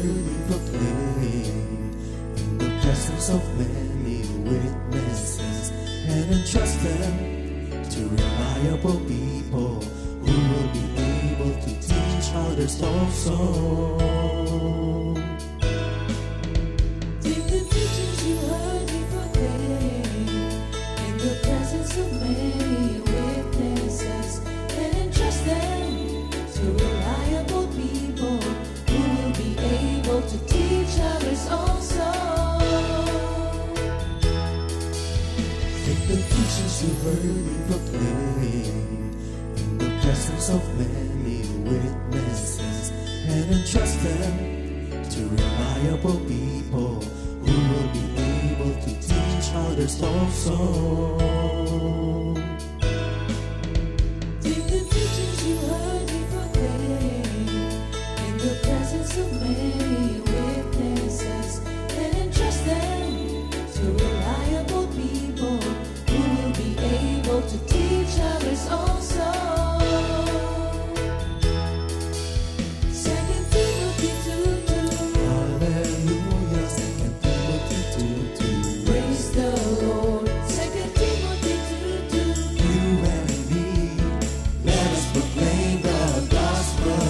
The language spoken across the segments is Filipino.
worthy proclaim in the presence of many witnesses, and entrust them to reliable people who will be able to teach others also. Take the teachings you heard me proclaim in the presence of many witnesses, and entrust them to reliable people who will be able to teach others also. Take the teachings you heard me proclaim in the presence of many witnesses, and entrust them to reliable people who will be able to teach others also. Take the teachings you heard me proclaim in the presence of many witnesses, and entrust them to reliable people who will be able to teach others also. 2 Timothy 2:2. Hallelujah, 2 Timothy 2:2. Praise the Lord. 2 Timothy 2:2. You and me, let us proclaim the gospel.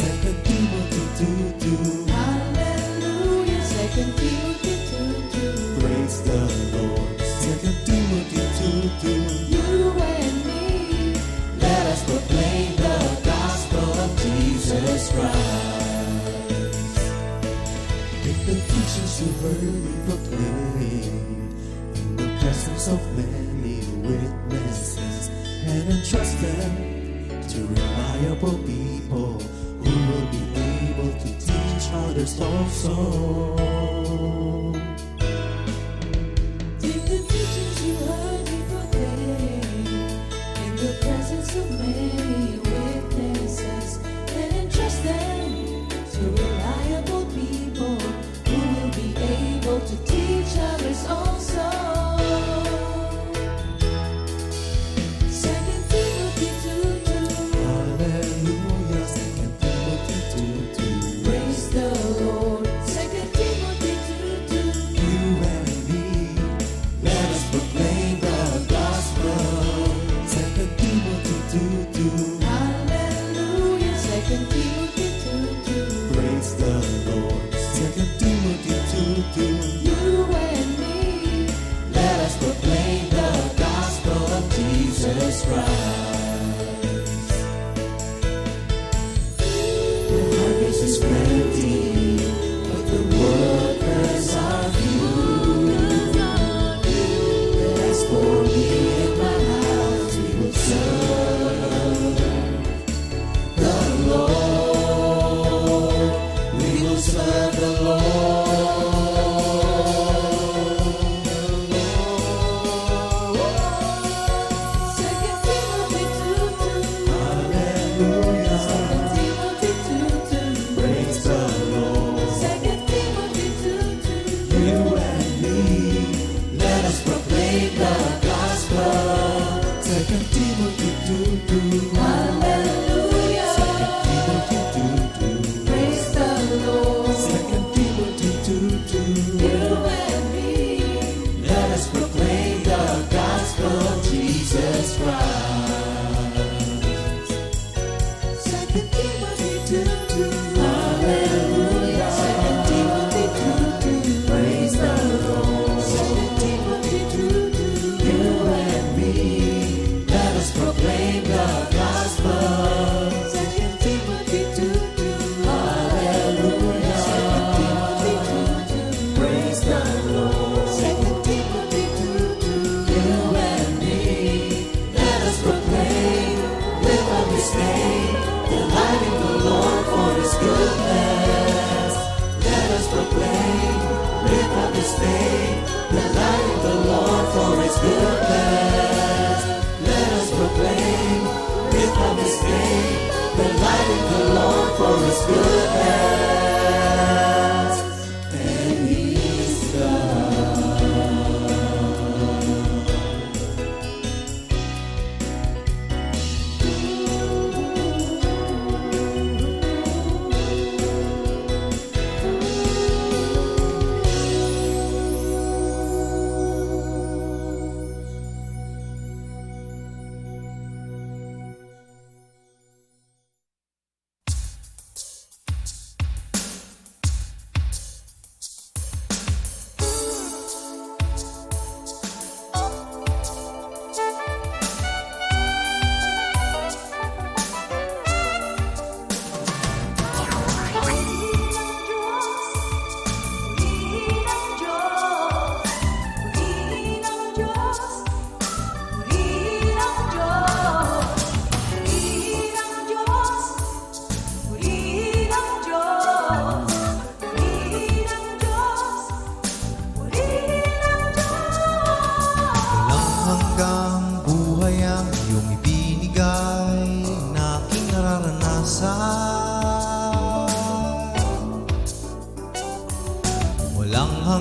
2 Timothy 2:2. Hallelujah. 2 Timothy 2:2. Praise the Lord. 2 Timothy 2:2. You and me, Let us proclaim the gospel of Jesus Christ. Take the teachings you heard me proclaim in the presence of many witnesses, and entrust them to reliable people who will be able to teach others also. take the teachings you heard me proclaim in the presence of many witnesses, and entrust them to reliable people who will be able to teach others also. 2 Timothy 2:2. Hallelujah, 2 Timothy 2:2. Praise the Lord. 2 Timothy 2:2. You and me, let us proclaim the gospel. 2 Timothy 2:2. Hallelujah. 2 Timothy 2:2. Praise the Lord. 2 Timothy 2:2. You and me, Let us proclaim the gospel of Jesus Christ. The harvest is plenty, but the workers are few. As for me and my house, we will serve the Lord. We will serve the Lord. 2 Timothy 2:2. Hallelujah. 2 Timothy 2:2. Praise the Lord. 2 Timothy 2:2. You and me, let us proclaim the gospel. 2 Timothy 2:2. Hallelujah. 2 Timothy 2:2. Praise the Lord. 2 Timothy 2:2. You and me, Let us proclaim the gospel of Jesus Christ. 2 Timothy 2:2. Hallelujah. 2 Timothy 2:2. Praise the Lord. 2 Timothy 2:2. You and me, let us proclaim the gospel. 2 Timothy 2:2. Hallelujah. 2 Timothy 2:2. Praise the Lord. 2 Timothy 2:2. You and me, let us proclaim, lift up His name, delighting the Lord for His goodness. Let us proclaim, lift up His name, delighting the Lord for His goodness. Let us proclaim, lift up His name, delighting the Lord for His goodness. And He's God.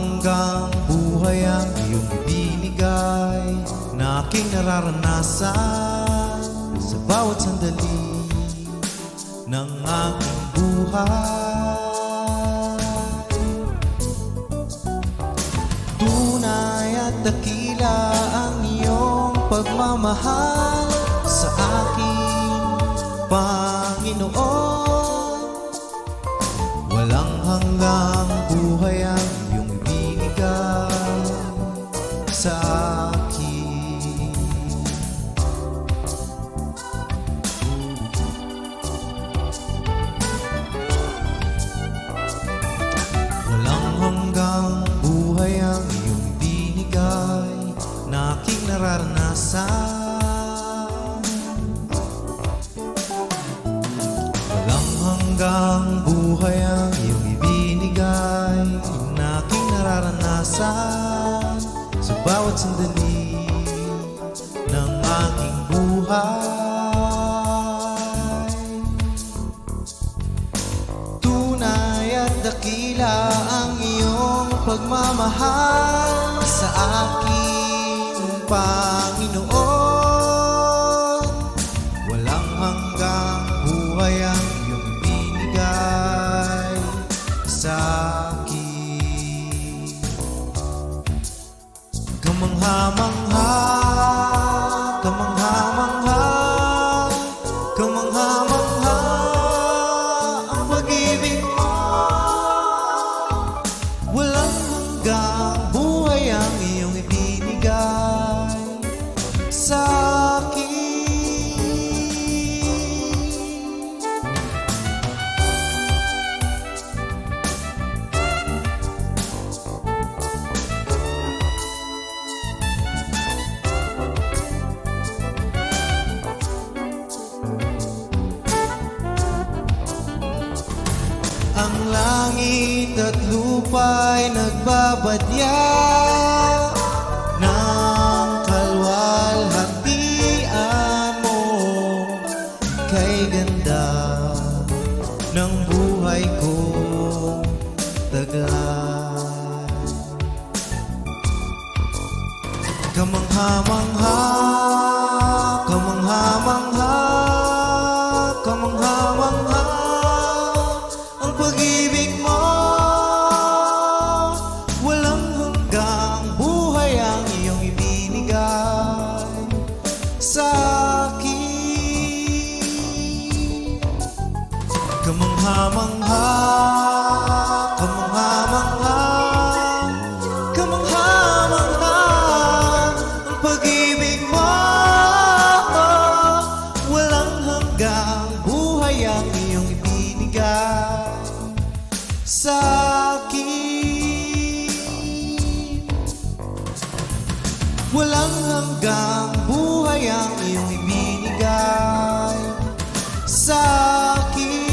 hanggang buhay ang iyong ibinigay na aking nararanasan sa bawat sandali ng aking buhay. Tunay at dakila ang iyong pagmamahal sa akin, Panginoon. Walang hanggang buhay ang iyong ibinigay sa akin. Walang hanggang buhay ang iyong ibinigay na aking nararanasan. Walang hanggang buhay ang iyong ibinigay na aking nararanasan sa bawat sandali ng aking buhay. Tunay at dakila ang iyong pagmamahal sa akin, Panginoon. Walang hanggang buhay ang iyong ibinigay sa akin. Kamangha-mangha, kamangha-mangha, kamangha-mangha ang pag-ibig mo. Walang hanggang buhay ang iyong ibinigay sa akin. Ang langit at lupa'y nagbabadya ng kalwalhatian mo. Kay ganda ng buhay ko taglay. Kamangha-mangha, kamangha-mangha, kamangha-mangha ang pag-ibig mo. Walang hanggang buhay ang iyong ibinigay sa akin. Kamangha-mangha, kamangha-mangha, kamangha-mangha ang pag-ibig mo. Walang hanggang buhay ang iyong ibinigay sa akin. Walang hanggang buhay ang iyong ibinigay sa akin.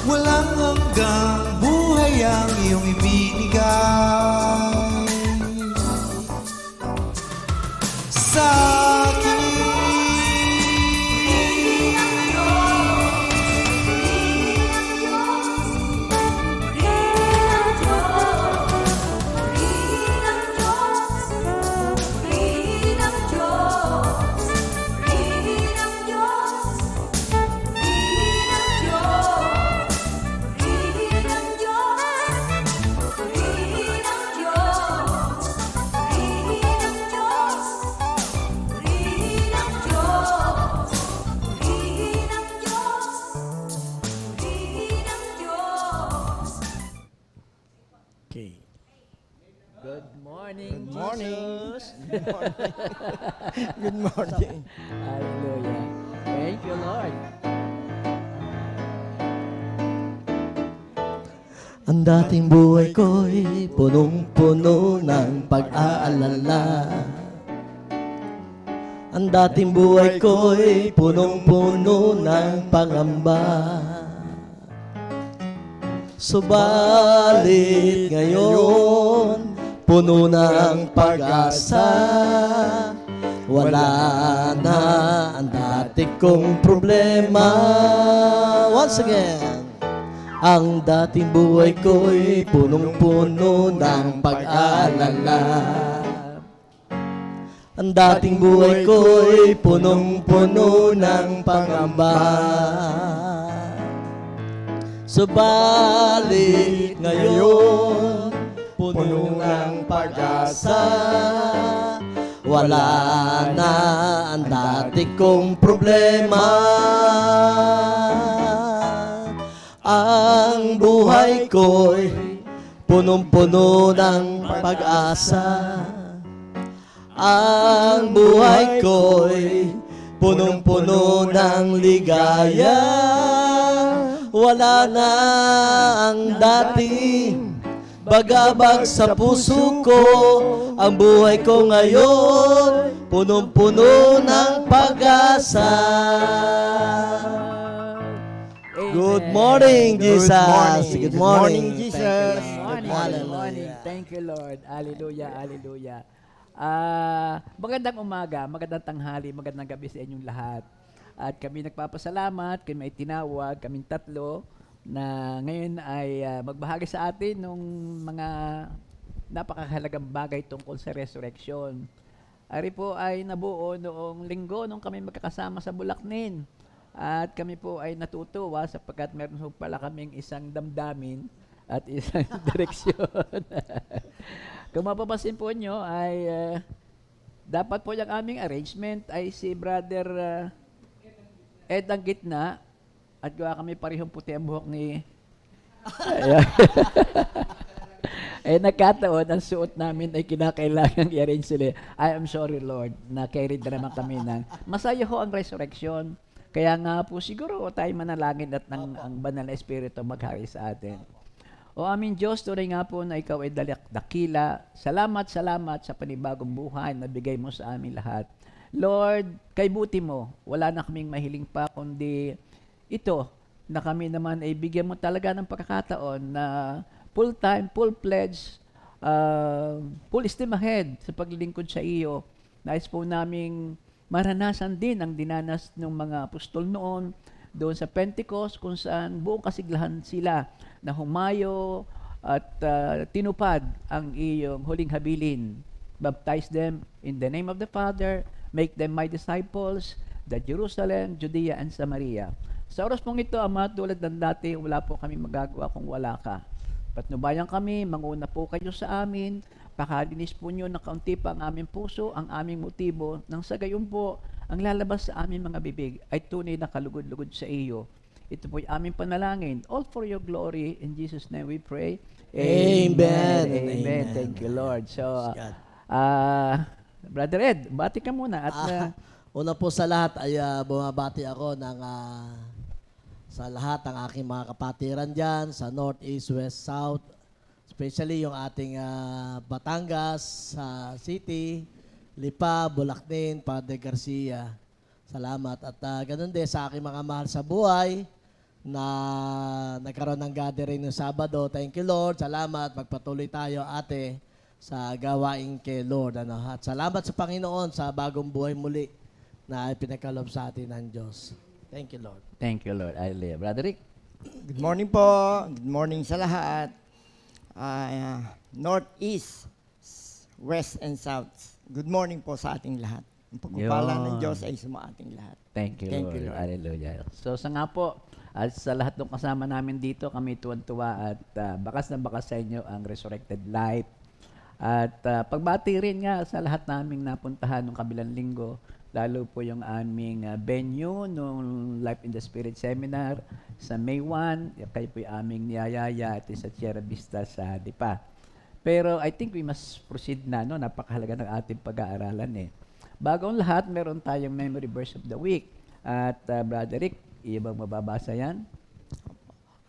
Walang hanggang buhay ang iyong ibinigay sa akin. Okay. Good morning, Good morning. Jesus. Good morning. Hallelujah. Thank you, Lord. Ang dating buhay ko'y punong-puno ng pag-aalala. Ang dating buhay ko'y punong-puno ng pangamba. Subalit ngayon, puno ng pag-asa. Wala na ang dati kong problema. Once again. Ang dating buhay ko'y punong-puno ng pag-alala. Ang dating buhay ko'y punong-puno ng pangamba. Subalit ngayon, puno ng pag-asa. Wala na ang dati kong problema. Ang buhay ko'y punong-puno ng pag-asa. Ang buhay ko'y punong-puno ng ligaya. Wala na ang dating bagabag sa puso ko. Ang buhay ko ngayon punong-puno ng pag-asa. Good morning, Jesus. Good morning, Jesus. Good morning. Good Hallelujah. morning. Thank you, Lord. Hallelujah. Hallelujah. Magandang umaga, magandang tanghali, magandang gabi sa inyong lahat. At kami nagpapasalamat, kami ay tinawag, kaming tatlo, na ngayon ay magbahagi sa atin ng mga napakahalagang bagay tungkol sa resurrection. Ari po ay nabuo noong linggo nung kami magkakasama sa Bulaknin. At kami po ay natutuwa sapagkat meron po pala kaming isang damdamin at isang direksyon. Kung mapapansin po nyo ay dapat po yung aming arrangement ay si Brother Ed ang gitna at gawa kami parehong puti ang buhok ni nagkataon, ang suot namin ay kinakailangang i-arrange sila. I am sorry, Lord, na carried na naman kami ng masaya ho ang resurrection. Kaya nga po siguro tayo manalangin at ang banal na espiritu maghari sa atin. O aming Diyos, tunay nga po na ikaw ay dakila. Salamat sa panibagong buhay na bigay mo sa amin lahat. Lord, kay buti mo, wala na kaming mahiling pa, kundi ito, na kami naman ay bigyan mo talaga ng pagkakataon na full-time, full-pledged, full steam ahead sa paglilingkod sa iyo. Nais po naming maranasan din ang dinanas ng mga apostol noon doon sa Pentecost kung saan buong kasiglahan sila na humayo at tinupad ang iyong huling habilin. Baptize them in the name of the Father, make them my disciples, the Jerusalem, Judea, and Samaria. Sa oras pong ito, Ama, tulad ng dati, wala po kami magagawa kung wala ka. Patnubayan kami, manguna po kayo sa amin, pakalinis po nyo na kaunti pa ang aming puso, ang aming motibo, nang sa gayon po, ang lalabas sa aming mga bibig ay tunay na kalugod-lugod sa iyo. Ito po'y aming panalangin. All for your glory. In Jesus' name we pray. Amen. Amen. Thank you, Lord. So, God. Brother Ed, bati ka muna. At Una po sa lahat ay bumabati ako ng sa lahat ng aking mga kapatiran dyan, sa North, East, West, South, especially yung ating Batangas City, Lipa, Bulacnin, Padre Garcia. Salamat. At ganun din sa aking mga mahal sa buhay na nagkaroon ng gathering ng Sabado. Thank you, Lord. Salamat. Magpatuloy tayo, ate, sa gawain kay Lord. At salamat sa Panginoon sa bagong buhay muli na pinakalob sa atin ng Diyos. Thank you, Lord. thank you, Lord. Hallelujah. Brother Rick. Good morning po. Good morning sa lahat. North, East, West, and South. Good morning po sa ating lahat. Ang pagpapala ng Diyos ay suma ating lahat. Thank you, Thank Lord. you, Lord. Hallelujah. So sa nga po, at sa lahat ng kasama namin dito, kami tuwan-tuwa at bakas na bakas sa inyo ang Resurrected Life. At pagbati rin nga sa lahat naming napuntahan nung kabilang linggo, lalo po yung aming venue nung Life in the Spirit Seminar sa May 1, kayo po yung aming niyayaya at sa Sierra Vista sa Lipa. Pero I think we must proceed na, no? Napakahalaga ng ating pag-aaralan eh. Bago ang lahat, meron tayong memory verse of the week. At Brother Rick, iyo bang mababasa yan?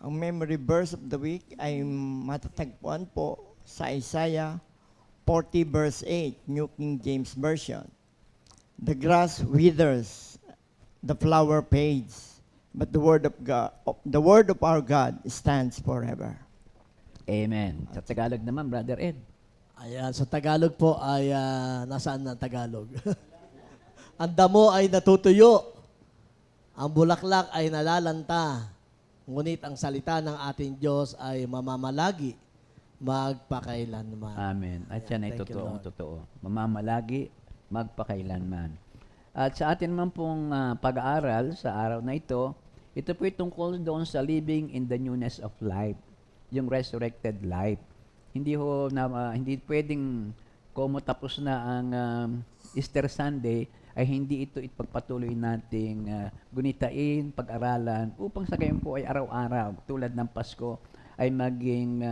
Ang memory verse of the week ay matatagpuan po sa Isaiah 40 verse 8, New King James Version. The grass withers, the flower fades, but the word of our God stands forever. Amen. Sa Tagalog naman, Brother Ed. Ayan, sa Tagalog po ay nasaan na Tagalog? Ang damo ay natutuyo. Ang bulaklak ay nalalanta. Ngunit ang salita ng ating Diyos ay mamamalagi magpakailanman. Amen. At yan ay Thank you, Lord. totoo. Mamamalagi, magpakailanman. At sa atin man pong pag-aaral sa araw na ito po ay tungkol doon sa living in the newness of life, yung resurrected life. Hindi pwedeng kung tapos na ang Easter Sunday ay hindi ito ipagpatuloy nating gunitain, pag-aralan upang sa gayon po ay araw-araw tulad ng Pasko ay maging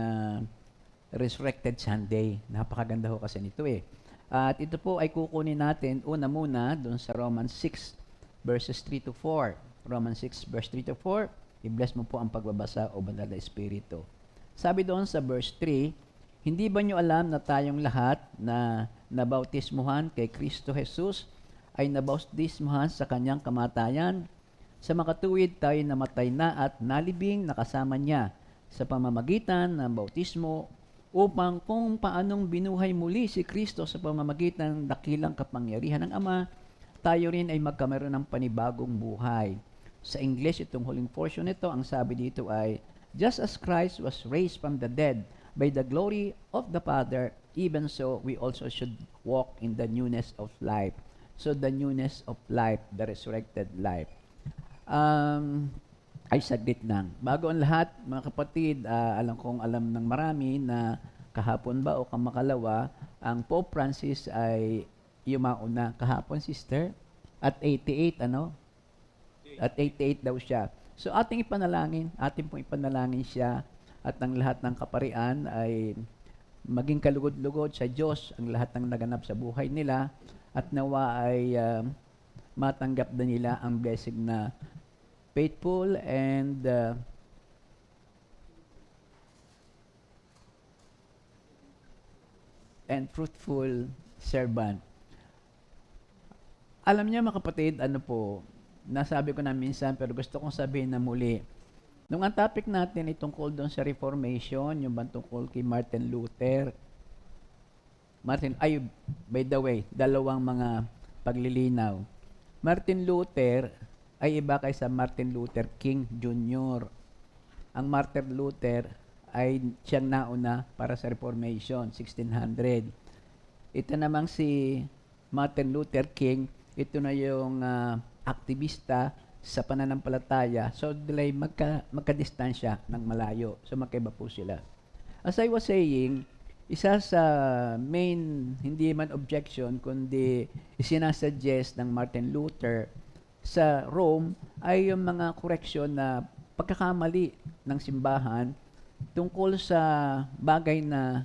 Resurrected Sunday. Napakaganda ho kasi nito eh. At ito po ay kukunin natin una muna doon sa Romans 6 verses 3 to 4. Romans 6 verse 3 to 4. I-bless mo po ang pagbabasa o banal na espiritu. Sabi doon sa verse 3, hindi ba nyo alam na tayong lahat na nabautismuhan kay Kristo Jesus ay nabautismuhan sa kanyang kamatayan? Sa makatuwid tayo namatay na at nalibing nakasama niya sa pamamagitan ng bautismo upang kung paanong binuhay muli si Kristo sa pamamagitan ng dakilang kapangyarihan ng Ama, tayo rin ay magkameron ng panibagong buhay. Sa English, itong huling portion nito, ang sabi dito ay, just as Christ was raised from the dead by the glory of the Father, even so we also should walk in the newness of life. So the newness of life, the resurrected life. Ay saglit lang. Bago ang lahat, mga kapatid, alam ng marami na kahapon ba o kamakalawa, ang Pope Francis ay yumauna kahapon, sister, at 88, ano? At 88 daw siya. So ating pong ipanalangin siya at ang lahat ng kaparian ay maging kalugod-lugod sa Diyos ang lahat ng naganap sa buhay nila at nawa ay matanggap na nila ang blessing na faithful and fruitful servant. Alam niyo mga kapatid, nasabi ko na minsan pero gusto kong sabihin na muli. Nung ang topic natin ay tungkol doon sa Reformation, yung tungkol kay Martin Luther. By the way, dalawang mga paglilinaw. Martin Luther ay iba kaysa Martin Luther King Jr. Ang Martin Luther ay siyang nauna para sa Reformation, 1600. Ito namang si Martin Luther King, ito na yung aktivista sa pananampalataya. So, dilay magka-distansya ng malayo. So, magkaiba po sila. As I was saying, isa sa main, hindi man objection, kundi isinasuggest ng Martin Luther sa Rome ay yung mga correction na pagkakamali ng simbahan tungkol sa bagay na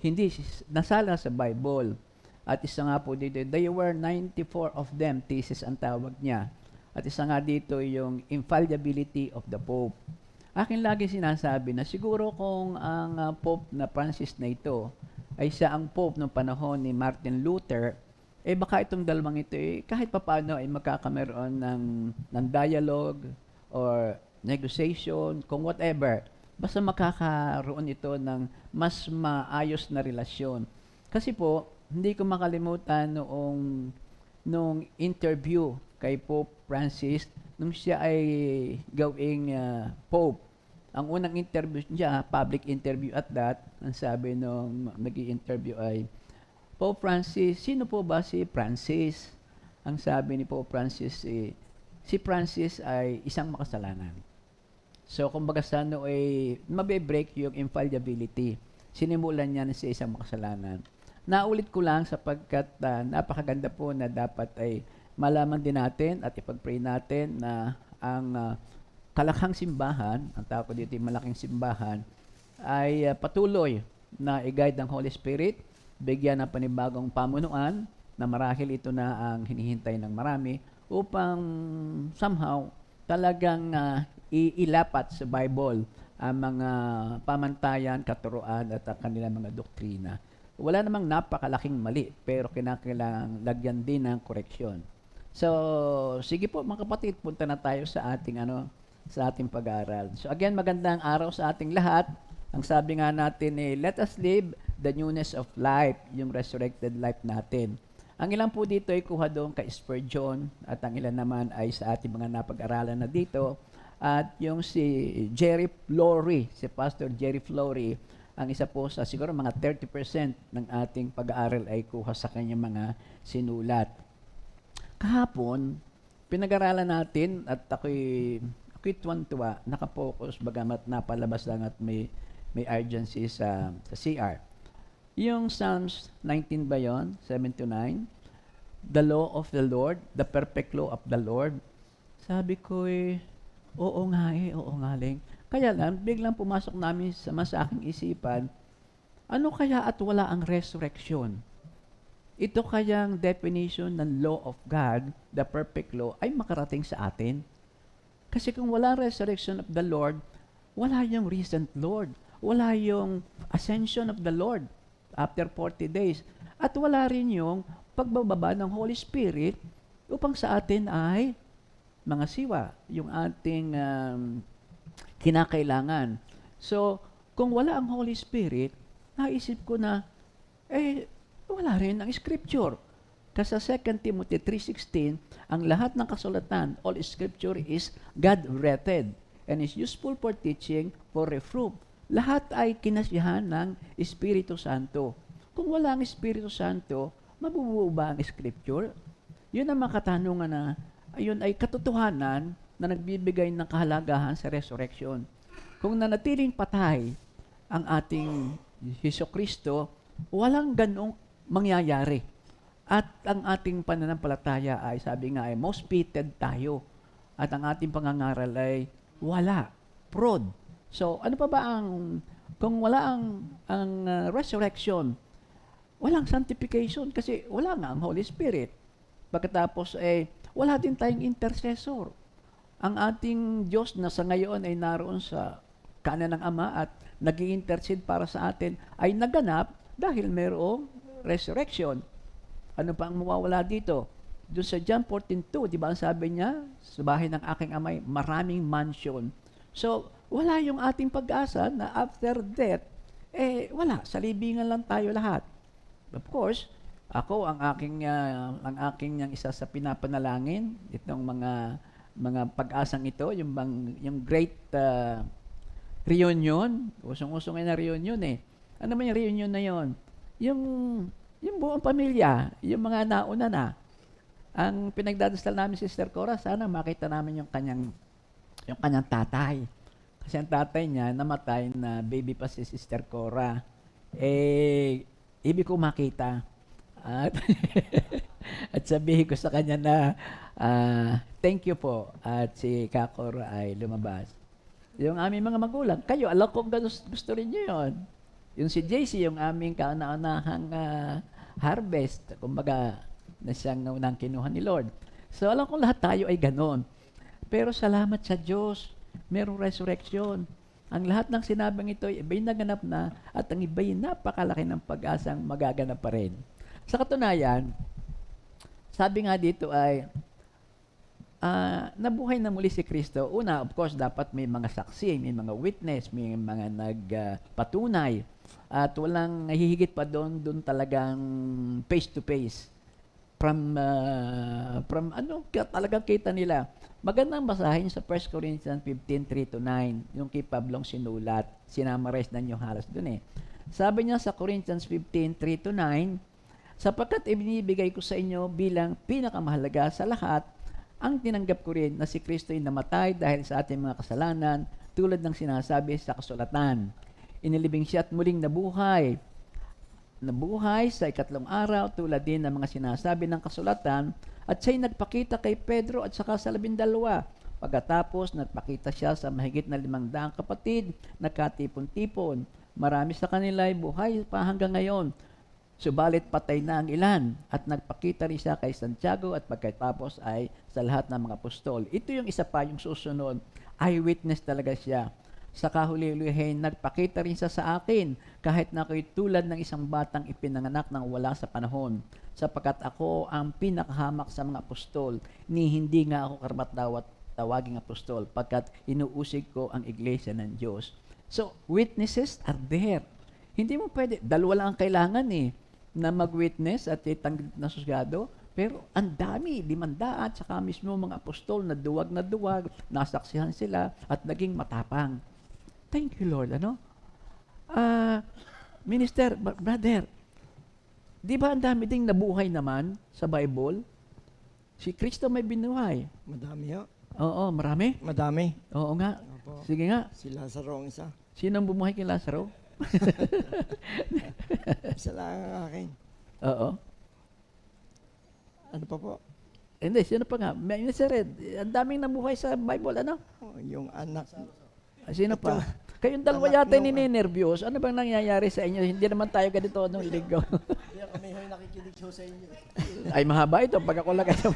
hindi nasala sa Bible. At isa nga po dito, there were 94 of them, thesis ang tawag niya. At isa nga dito yung infallibility of the Pope. Akin lagi sinasabi na siguro kung ang Pope na Francis na ito ay siya ang Pope noong panahon ni Martin Luther, baka itong dalawang ito kahit papaano ay magkakameron ng dialogue or negotiation, kung whatever. Basta makakaroon ito ng mas maayos na relasyon. Kasi po, hindi ko makalimutan noong interview kay Pope Francis nung siya ay gawing Pope. Ang unang interview niya, public interview at that, ang sabi nung nag-i-interview ay, Pope Francis, sino po ba si Francis? Ang sabi ni Pope Francis, si Francis ay isang makasalanan. So, kumbaga sa ay mabe-break yung infallibility. Sinimulan niya na si isang makasalanan. Naulit ko lang sapagkat napakaganda po na dapat ay malaman din natin at ipag-pray natin na ang kalakhang simbahan, ang tawag ko dito yung malaking simbahan, ay patuloy na i-guide ng Holy Spirit, bigyan ng panibagong pamunuan na marahil ito na ang hinihintay ng marami upang somehow talagang ilapat sa Bible ang mga pamantayan, katuruan at ang kanilang mga doktrina. Wala namang napakalaking mali pero kinakailangan lagyan din ng koreksyon. So, sige po mga kapatid, punta na tayo sa ating pag-aaral. So again, magandang araw sa ating lahat. Ang sabi nga natin let us live the newness of life, yung resurrected life natin. Ang ilan po dito ay kuha doon kay Spurgeon at ang ilan naman ay sa ating mga napag-aralan na dito At yung si Jerry Flory, si Pastor Jerry Flory, ang isa po sa siguro mga 30% ng ating pag-aaral ay kuha sa kanyang mga sinulat. Kahapon, pinag-aralan natin at ako'y tuwan-tuwa, nakapokus, bagamat napalabas lang at may urgency sa CR. Yung Psalms 19 ba yun? 7 to 9? The law of the Lord, the perfect law of the Lord. Sabi ko oo nga Ling. Kaya lang, biglang pumasok namin sa aking isipan, ano kaya at wala ang resurrection? Ito kayang definition ng law of God, the perfect law, ay makarating sa atin. Kasi kung wala resurrection of the Lord, wala yung recent Lord. Wala yung ascension of the Lord after 40 days. At wala rin yung pagbababa ng Holy Spirit upang sa atin ay mga siwa, yung ating kinakailangan. So, kung wala ang Holy Spirit, naisip ko na, wala rin ang Scripture. Kasi sa 2 Timothy 3:16, ang lahat ng kasulatan, all Scripture is God-breathed and is useful for teaching, for reproof. Lahat ay kinasiyahan ng Espiritu Santo. Kung wala ang Espiritu Santo, mabubuo ba ang Scripture? Yun ang mga katanungan na, ayun ay katotohanan na nagbibigay ng kahalagahan sa resurrection. Kung nanatiling patay ang ating Hesukristo, walang ganong mangyayari. At ang ating pananampalataya ay, sabi nga, ay most fitted tayo. At ang ating pangangaral ay wala, prod. So, ano pa ba kung wala ang resurrection, walang sanctification kasi wala nga ang Holy Spirit. Pagkatapos wala din tayong intercessor. Ang ating Diyos na sa ngayon ay naroon sa kanan ng Ama at nag-i-intercede para sa atin ay naganap dahil mayroong resurrection. Ano pa ang mawawala dito? Doon sa John 14:2, di ba ang sabi niya, sa bahay ng aking Ama maraming mansion. So, wala yung ating pag-asa na after death, wala, sa libingan lang tayo lahat. Of course, ako ang aking yung isa sa pinapanalangin itong mga pag-asang ito, yung great reunion, usong-usong na reunion Ano man yung reunion na yon? Yung buong pamilya, yung mga nauna na. Ang pinagdadasal namin si Sister Cora, sana makita namin yung kanyang tatay. Kasi ang tatay niya namatay na baby pa si Sister Cora. Ibig ko makita. At sabihin ko sa kanya na thank you po. At si Kakor ay lumabas. Yung aming mga magulang, kayo, alam ko gusto rin nyo yun. Yung si JC, yung aming kauna-unahang harvest, kumbaga na siyang naunang kinuha ni Lord. So alam ko lahat tayo ay ganon. Pero salamat sa Diyos, merong resurrection. Ang lahat ng sinabing ito ay iba'y naganap na at ang iba'y napakalaki ng pag-asang magaganap pa rin. Sa katunayan, sabi nga dito ay nabuhay na muli si Kristo. Una, of course, dapat may mga saksi, may mga witness, may mga nagpatunay. At walang hihigit pa doon talagang face-to-face. From talagang kita nila. Magandang basahin sa 1 Corinthians 15:3-9, yung kay Pablong sinulat. Sinamarize na nyo halos doon Sabi niya sa Corinthians 15:3-9, sapagkat ibinibigay ko sa inyo bilang pinakamahalaga sa lahat, ang tinanggap ko rin na si Kristo ay namatay dahil sa ating mga kasalanan, tulad ng sinasabi sa kasulatan. Inilibing siya at muling nabuhay. Nabuhay sa ikatlong araw, tulad din ng mga sinasabi ng kasulatan, at siya'y nagpakita kay Pedro at saka sa 12. Pagkatapos, nagpakita siya sa mahigit na 500 kapatid, nagkatipon-tipon. Marami sa kanila ay buhay pa hanggang ngayon. Subalit patay na ang ilan at nagpakita rin siya kay Santiago at pagkatapos ay sa lahat ng mga apostol. Ito yung isa pa, yung susunod. Eyewitness talaga siya. Sa kahuli-hulihin, nagpakita rin siya sa akin kahit na ako'y tulad ng isang batang ipinanganak ng wala sa panahon. Sapagkat ako ang pinakahamak sa mga apostol, ni hindi nga ako karapat-dapat tawaging apostol pagkat inuusig ko ang iglesia ng Diyos. So, witnesses are there. Hindi mo pwede, dalawa lang ang kailangan na mag-witness at itanggap na susgado. Pero ang dami, 500, saka mismo mga apostol na duwag, nasaksihan sila at naging matapang. Thank you, Lord. Ano? Minister, brother, di ba ang dami ding nabuhay naman sa Bible? Si Kristo may binuhay. Madami ho. Oo, marami. Madami. Oo nga. Opo. Sige nga. Si Lazaro ang isa. Sino ang bumuhay kay Lazaro? Isa lang ang akin. Oo. Ano pa po? Hindi, sino pa nga? Minister Red, ang daming nabuhay sa Bible, ano? Oh, yung anak. Sino pa? Kayong dalawa Anak yata nung- ninenervyos. Ano bang nangyayari sa inyo? Hindi naman tayo ganito nung linggo. Kaya kami ho'y nakikinig ho sa inyo. Ay, mahaba ito. Pag ako lang kayo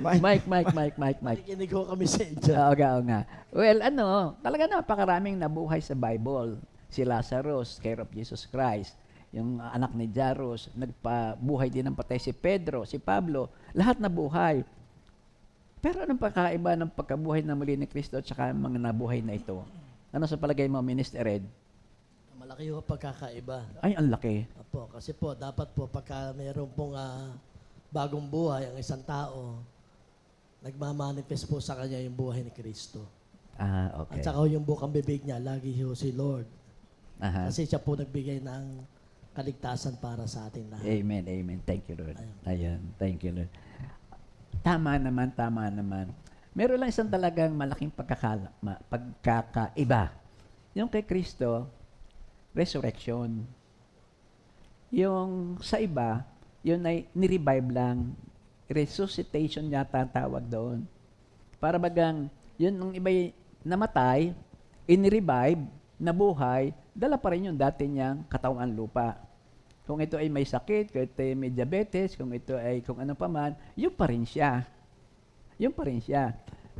Mike. Mike. Nakikinig ho kami sa inyo. Oo nga. Well, talaga napakaraming nabuhay sa Bible. Si Lazarus, care of Jesus Christ. Yung anak ni Jairus, nagpabuhay din ng patay si Pedro, si Pablo. Lahat nabuhay. Pero anong pagkaiba ng pagkabuhay na muli ni Kristo at saka mga nabuhay na ito? Ano sa palagay mo, Minister Ed? Malaki ho pagkakaiba. Ay, ang laki. Apo, kasi po, dapat po, pagka mayroon pong bagong buhay ang isang tao, nagmamanifest po sa kanya yung buhay ni Kristo. Okay. At saka ho yung bukang bibig niya, lagi ho si Lord. Aha. Kasi siya po nagbigay ng kaligtasan para sa ating lahat. Amen. Thank you, Lord. Ayan. Thank you, Lord. Tama naman. Meron lang isang talagang malaking pagkakaiba. Yung kay Kristo, resurrection. Yung sa iba, yun ay nirevive lang. Resuscitation yata tawag doon. Para bagang, yun ang iba'y namatay, in-revive, nabuhay, dala pa rin yung dati niyang katawang lupa. Kung ito ay may sakit, kung ito ay may diabetes, kung ito ay kung ano pa man, yun pa rin siya.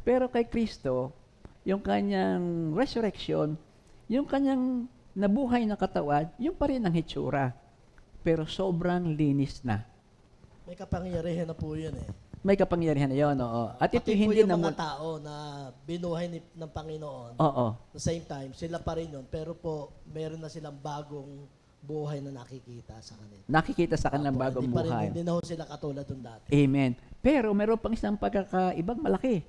Pero kay Kristo, yung kanyang resurrection, yung kanyang nabuhay na katawan, yun pa rin ang hitsura. Pero sobrang linis na. May kapangyarihan na po yun eh. May kapangyarihan na yun, oo. At ito Pati po hindi yung na... mga tao na binuhay ng Panginoon, Oo. at the same time, sila pa rin yun, pero po, meron na silang bagong buhay na nakikita sa kanila. Nakikita sa kanilang Opo, bagong hindi pa rin, buhay. Hindi na ho sila katulad ng dati. Amen. Pero meron pang isang pagkakaibang malaki.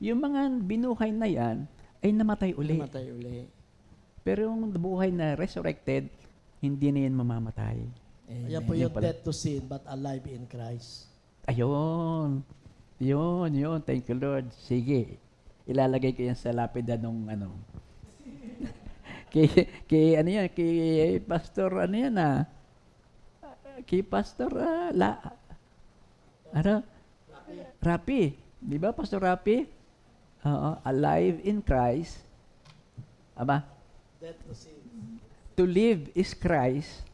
Yung mga binuhay na yan ay namatay uli. Namatay uli. Pero yung buhay na resurrected, hindi na yan mamamatay. Ayan po Yun yung pala. dead to sin but alive in Christ. Ayun. Yun. Thank you, Lord. Sige. Ilalagay ko yan sa lapida nung kay Pastor, kay Pastor, Rapi. Di ba, Pastor Rapi? Oo. Alive in Christ. Aba? Dead to sin. To live is Christ.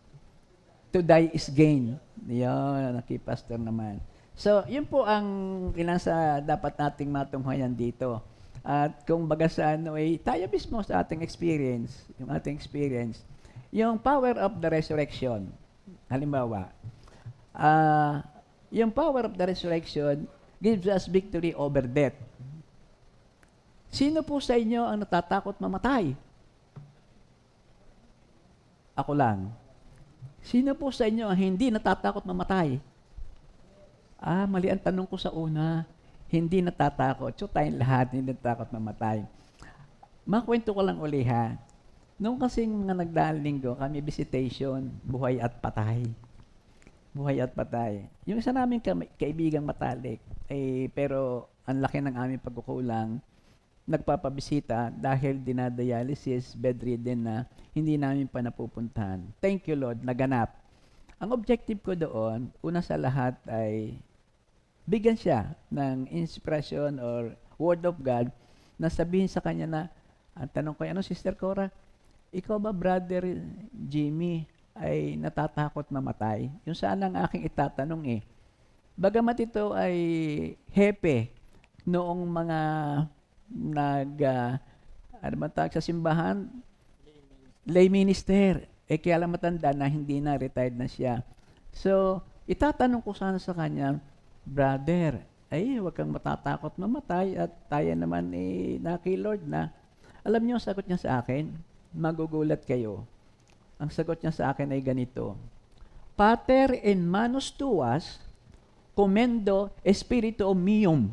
To die is gain. Yan, kay Pastor naman. So, yun po ang ilan sa dapat nating matunghayan dito. At kung baga sa tayo mismo sa ating experience, yung power of the resurrection. Halimbawa, yung power of the resurrection gives us victory over death. Sino po sa inyo ang natatakot mamatay? Ako lang. Sino po sa inyo ang hindi natatakot mamatay? Mali ang tanong ko sa una. Hindi natatakot. So tayong lahat hindi natatakot mamatay. Makwento ko lang uli ha. Nung kasing mga nagdaang linggo, kami visitation, buhay at patay. Yung isa namin kaibigang matalik, pero ang laki ng aming pagkukulang, nagpapabisita dahil dinadialysis, bedridden na, hindi namin pa napupuntahan. Thank you, Lord, naganap. Ang objective ko doon, una sa lahat ay bigyan siya ng inspiration or word of God na sabihin sa kanya na, ang tanong ko, Sister Cora, ikaw ba, Brother Jimmy, ay natatakot mamatay? Yung saan ang aking itatanong Bagamat ito ay hepe noong mga sa simbahan, lay minister. Kaya lang matanda na hindi na, retired na siya. So, itatanong ko sana sa kanya, Brother, huwag kang matatakot mamatay at tayo naman na kay Lord na. Alam niyo, ang sagot niya sa akin, magugulat kayo. Ang sagot niya sa akin ay ganito, Pater in manus tuas, commendo spiritu meum.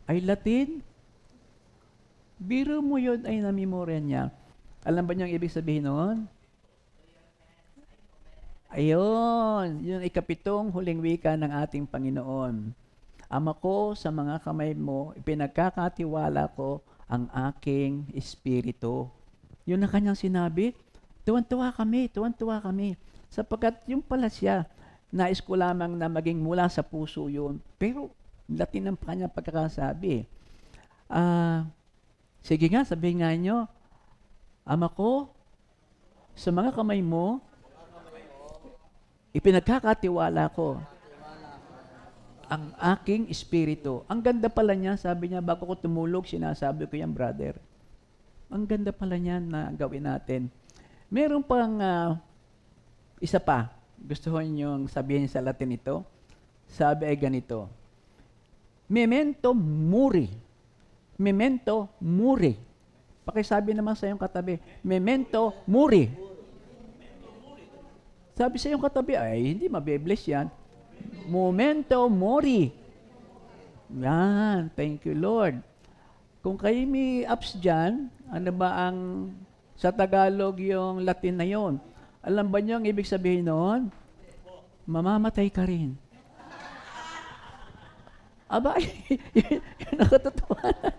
Ay Latin? Biro mo yun ay namemorya niya. Alam ba niyo ang ibig sabihin noon? Ayun, yun ikapitong huling wika ng ating Panginoon. Ama ko, sa mga kamay mo, ipinagkakatiwala ko ang aking espiritu. Yun ang kanyang sinabi. Tuwan-tuwa kami. Sapagkat yung pala siya, nais ko lamang na maging mula sa puso yun. Pero, Latin ang kanyang pagkakasabi. Sige nga, sabihin nga nyo, Ama ko, sa mga kamay mo, ipinagkakatiwala ko ang aking espiritu. Ang ganda pala niya, sabi niya, bago ko tumulog, sinasabi ko yan, brother. Ang ganda pala niya na gawin natin. Meron pang isa pa. Gusto ko niyong sabihin sa Latin ito. Sabi ay ganito. Memento mori. Memento mori. Pakisabi naman sa iyong katabi, memento mori. Sabi sa iyong katabi, ay hindi mabibless yan. Memento mori. Yan, thank you Lord. Kung kayo may apps dyan, ano ba ang sa Tagalog yung Latin na yon? Alam ba niyo ang ibig sabihin noon? Mamamatay ka rin. Aba, yun nakatotohanan.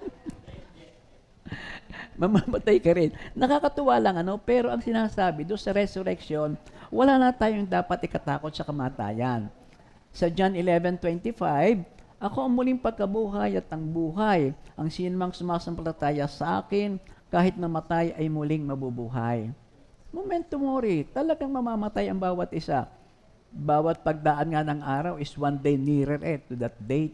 Mamamatay ka rin. Nakakatuwa lang, pero ang sinasabi doon sa resurrection, wala na tayong dapat ikatakot sa kamatayan. Sa John 11:25, ako ang muling pagkabuhay at ang buhay. Ang sinumang sumasampalataya sa akin, kahit mamatay ay muling mabubuhay. Memento mori, talagang mamamatay ang bawat isa. Bawat pagdaan nga ng araw is one day nearer to that date.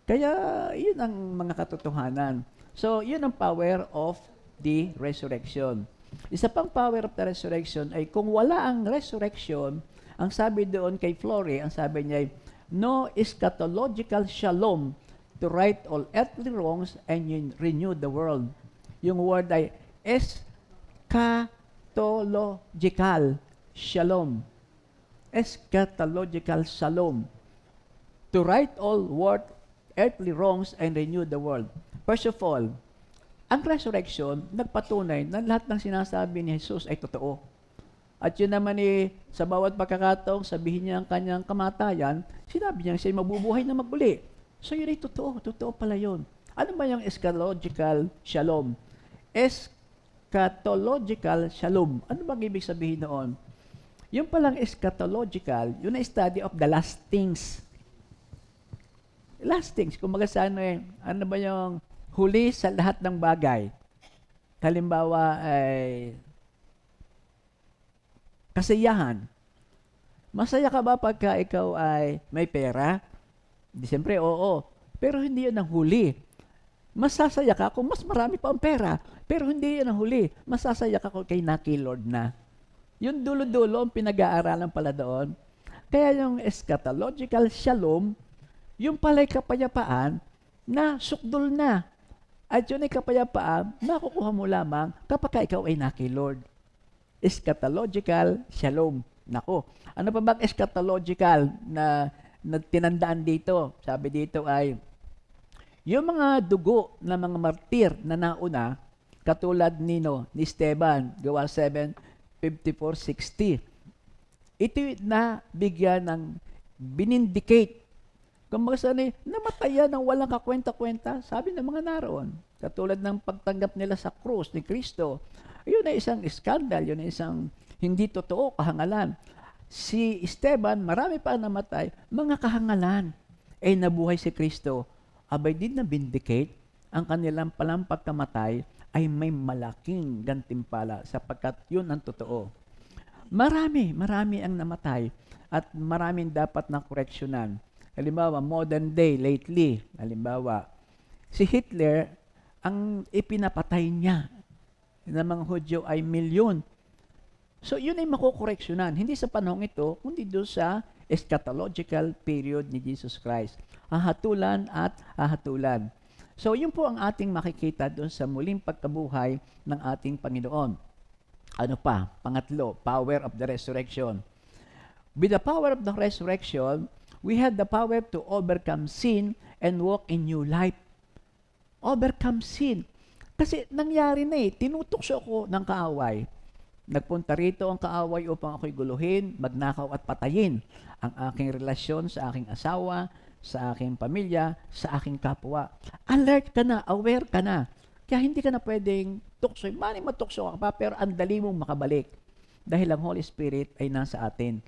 Kaya, yun ang mga katotohanan. So, yun ang power of the resurrection. Isa pang power of the resurrection ay kung wala ang resurrection, ang sabi doon kay Flory, ang sabi niya ay, no eschatological shalom to right all earthly wrongs and renew the world. Yung word ay eschatological shalom. Eschatological shalom. To right all earthly wrongs and renew the world. First of all, ang resurrection, nagpatunay na lahat ng sinasabi ni Jesus ay totoo. At yun naman sa bawat pagkakataong sabihin niya ang kanyang kamatayan, sinabi niya siya mabubuhay na maguli. So yun ay totoo. Totoo pala yun. Ano ba yung eschatological shalom? Eschatological shalom. Ano bang ibig sabihin noon? Yung palang eschatological, yun ay study of the last things. Last things. Kung sa ano ba yung huli sa lahat ng bagay? Halimbawa ay kasiyahan. Masaya ka ba pagka ikaw ay may pera? Di siyempre, oo. Pero hindi yun ang huli. Masasaya ka kung mas marami pa ang pera. Pero hindi yun ang huli. Masasaya ka kung kay nakilord na. Yung dulo-dulo ang pinag-aaralan pala doon. Kaya yung eschatological shalom, yung pala'y kapayapaan na sukdol na. At yun ay kapayapaan, makukuha mo lamang kapag ikaw ay nakilord. Eschatological shalom. Nako, ano pa bang eschatological na tinandaan dito? Sabi dito ay, yung mga dugo ng mga martir na nauna, katulad ni Esteban, gawa 7:54-60, ito na bigyan ng binindicate. Kung namatay yan ng walang kakwenta-kwenta, sabi ng mga naroon, katulad ng pagtanggap nila sa krus ni Kristo, yun ay isang skandal, yun ay isang hindi totoo, kahangalan. Si Esteban, marami pa namatay, mga kahangalan. Nabuhay si Kristo, abay din na vindicate, ang kanilang palang pagkamatay ay may malaking gantimpala sapagkat yun ang totoo. Marami ang namatay at maraming dapat na koreksyonan. Halimbawa, modern day, lately, halimbawa, si Hitler, ang ipinapatay niya ng mga Hudyo ay milyon. So, yun ay makukoreksyonan. Hindi sa panahon ito, kundi doon sa eschatological period ni Jesus Christ. Hahatulan at hahatulan. So, yun po ang ating makikita doon sa muling pagkabuhay ng ating Panginoon. Ano pa? Pangatlo, power of the resurrection. With the power of the resurrection, we have the power to overcome sin and walk in new life. Overcome sin. Kasi nangyari na eh, tinutokso ako ng kaaway. Nagpunta rito ang kaaway upang ako'y guluhin, magnakaw at patayin ang aking relasyon sa aking asawa, sa aking pamilya, sa aking kapwa. Alert ka na, aware ka na. Kaya hindi ka na pwedeng tukso. Maring matukso ka pa, pero ang dali mong makabalik. Dahil ang Holy Spirit ay nasa atin.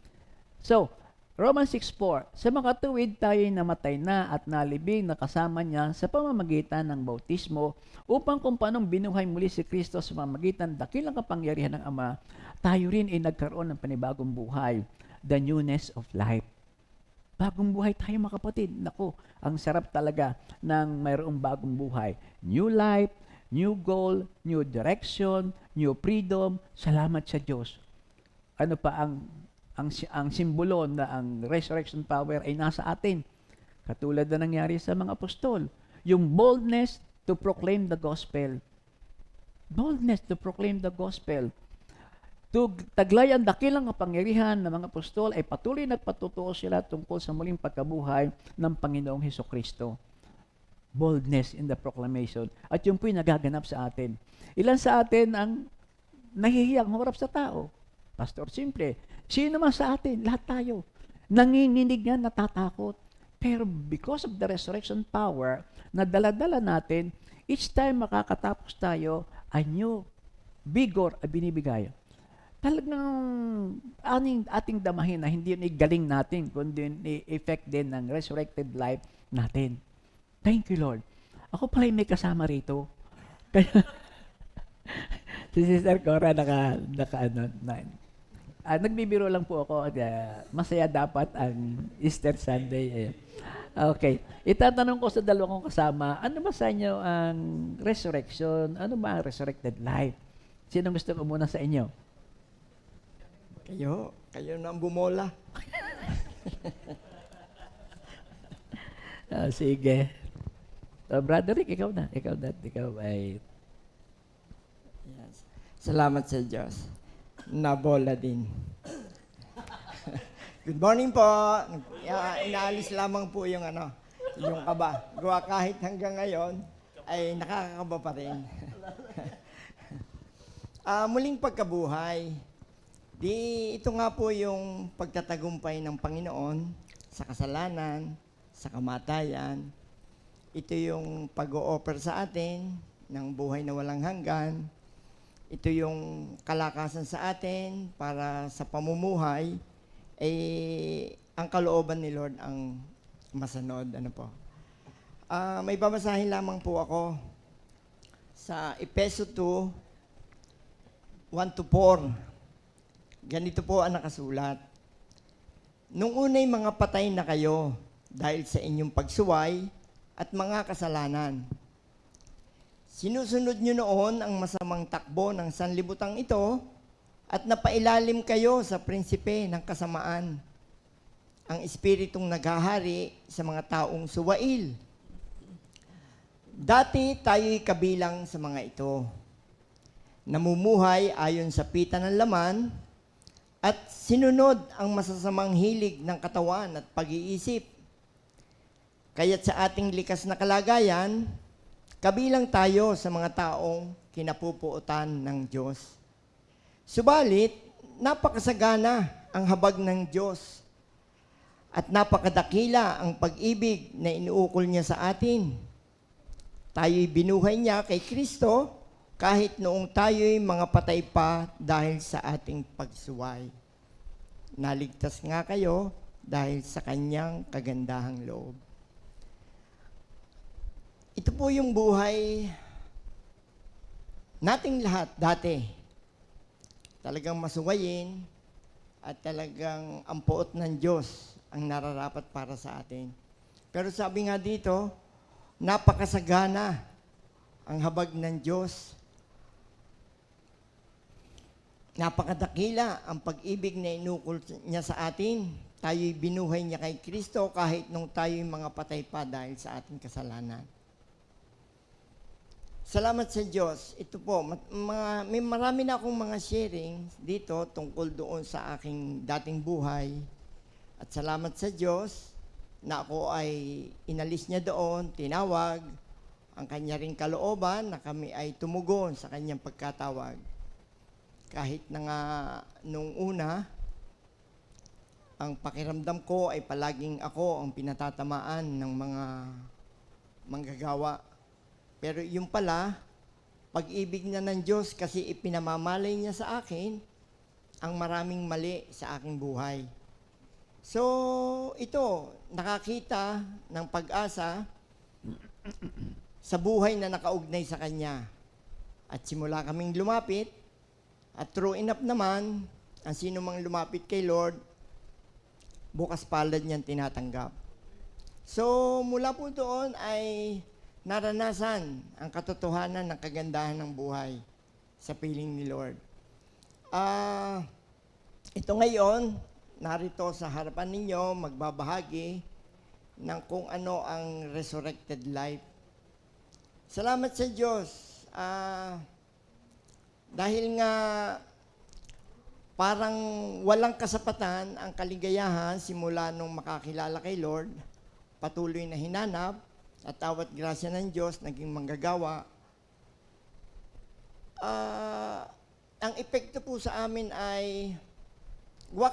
So, Romans 6:4, sa makatuwid tayo'y namatay na at nalibing na kasama niya sa pamamagitan ng bautismo upang kung paanong binuhay muli si Kristo sa pamamagitan dakilang kapangyarihan ng Ama, tayo rin ay nagkaroon ng panibagong buhay, the newness of life. Bagong buhay tayo mga kapatid. Naku, ang sarap talaga ng mayroong bagong buhay. New life, new goal, new direction, new freedom. Salamat sa Diyos. Ano pa ang simbolo na ang resurrection power ay nasa atin. Katulad na nangyari sa mga apostol. Yung boldness to proclaim the gospel. Boldness to proclaim the gospel. To taglay ang dakilang kapangyarihan ng mga apostol ay patuloy nagpatutuo sila tungkol sa muling pagkabuhay ng Panginoong Hesukristo. Boldness in the proclamation. At yung po'y nagaganap sa atin. Ilan sa atin ang nahihiyang humarap sa tao? Pastor, simple. Sino man sa atin? Lahat tayo. Nanginginig nga, natatakot. Pero because of the resurrection power na dala-dala natin, each time makakatapos tayo, a new vigor ay binibigay. Talagang ating damahin na hindi yun galing natin, kundi effect din ng resurrected life natin. Thank you, Lord. Ako pala may kasama rito. Kaya, si Sister Cora nagbibiro lang po ako. Masaya dapat ang Easter Sunday. Okay. Itatanong ko sa dalawang kong kasama, ano ba sa inyo ang resurrection? Ano ba ang resurrected life? Sino gusto ko muna sa inyo? Kayo na ang bumola. Sige. Brother Rick, ikaw ay... Yes. Salamat sa Diyos. Nabola din. Good morning po. Inaalis lamang po yung yung kaba. Gawa kahit hanggang ngayon ay nakakakaba pa rin. Muling pagkabuhay. Ito nga po yung pagtatagumpay ng Panginoon sa kasalanan, sa kamatayan. Ito yung pag-o-offer sa atin ng buhay na walang hanggan. Ito yung kalakasan sa atin para sa pamumuhay, ang kalooban ni Lord ang masanod. May babasahin lamang po ako sa Efeso 2, 1-4. Ganito po ang nakasulat. Nung unay mga patay na kayo dahil sa inyong pagsuway at mga kasalanan. Sinusunod nyo noon ang masamang takbo ng sanlibutan ito at napailalim kayo sa prinsipe ng kasamaan, ang espiritong naghahari sa mga taong suwail. Dati tayo'y kabilang sa mga ito. Namumuhay ayon sa pita ng laman at sinunod ang masasamang hilig ng katawan at pag-iisip. Kaya't sa ating likas na kalagayan, kabilang tayo sa mga taong kinapupuotan ng Diyos. Subalit, napakasagana ang habag ng Diyos at napakadakila ang pag-ibig na inuukol niya sa atin. Tayo'y binuhay niya kay Kristo kahit noong tayo'y mga patay pa dahil sa ating pagsuway. Naligtas nga kayo dahil sa kanyang kagandahang loob. Ito po yung buhay nating lahat dati. Talagang masuwayin at talagang ang puot ng Diyos ang nararapat para sa atin. Pero sabi nga dito, napakasagana ang habag ng Diyos. Napakadakila ang pag-ibig na inukol niya sa atin. Tayo'y binuhay niya kay Kristo kahit nung tayo'y mga patay pa dahil sa ating kasalanan. Salamat sa Diyos. Ito po, may marami na akong mga sharing dito tungkol doon sa aking dating buhay. At salamat sa Diyos na ako ay inalis niya doon, tinawag, ang kanya ring kalooban na kami ay tumugon sa kanyang pagkatawag. Kahit na nga nung una, ang pakiramdam ko ay palaging ako ang pinatatamaan ng mga manggagawa. Pero yung pala, pag-ibig na ng Diyos kasi ipinamamalay niya sa akin ang maraming mali sa aking buhay. So, ito, nakakita ng pag-asa sa buhay na nakaugnay sa Kanya. At simula kaming lumapit, at true enough naman, ang sino mang lumapit kay Lord, bukas palad niyang tinatanggap. So, mula po doon ay naranasan ang katotohanan ng kagandahan ng buhay sa piling ni Lord. Ito ngayon, narito sa harapan ninyo, magbabahagi ng kung ano ang resurrected life. Salamat sa Diyos. Dahil nga parang walang kasapatan ang kaligayahan simula nung makakilala kay Lord, patuloy na hinanap, at awat grasya ng Diyos, naging manggagawa. Ang epekto po sa amin ay,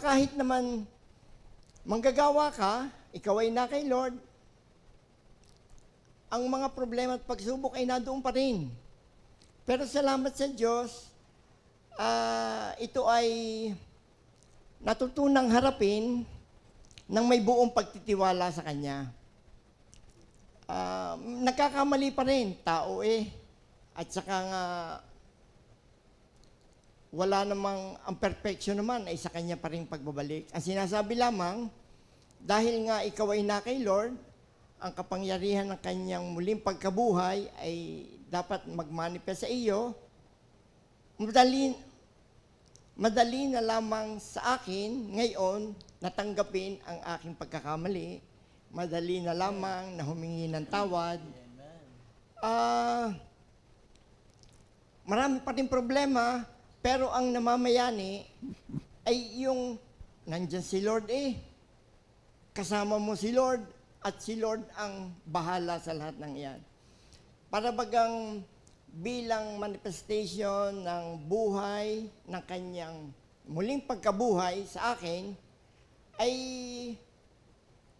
kahit naman manggagawa ka, ikaw ay na kay Lord, ang mga problema at pagsubok ay nandoon pa rin. Pero salamat sa Diyos, ito ay natutunang harapin ng may buong pagtitiwala sa Kanya. Nagkakamali pa rin, tao At saka nga, wala namang, ang perfection naman ay sa Kanya pa rin pagbabalik. Ang sinasabi lamang, dahil nga ikaw ay na kay Lord, ang kapangyarihan ng Kanyang muling pagkabuhay ay dapat magmanifest sa iyo. Madali na lamang sa akin ngayon natanggapin ang aking pagkakamali. Madali na lamang na humingi ng tawad. Marami pa rin problema, pero ang namamayani ay yung nandyan si Lord kasama mo si Lord at si Lord ang bahala sa lahat ng iyan. Para bagang bilang manifestation ng buhay ng Kanyang muling pagkabuhay sa akin ay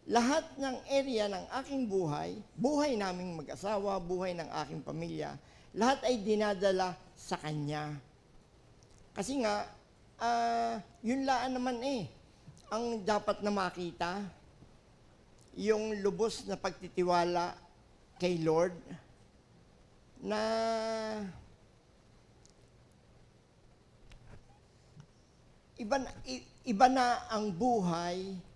lahat ng area ng aking buhay, buhay naming mag-asawa, buhay ng aking pamilya, lahat ay dinadala sa Kanya. Kasi nga, yun laan naman ang dapat na makita, yung lubos na pagtitiwala kay Lord, na iba na ang buhay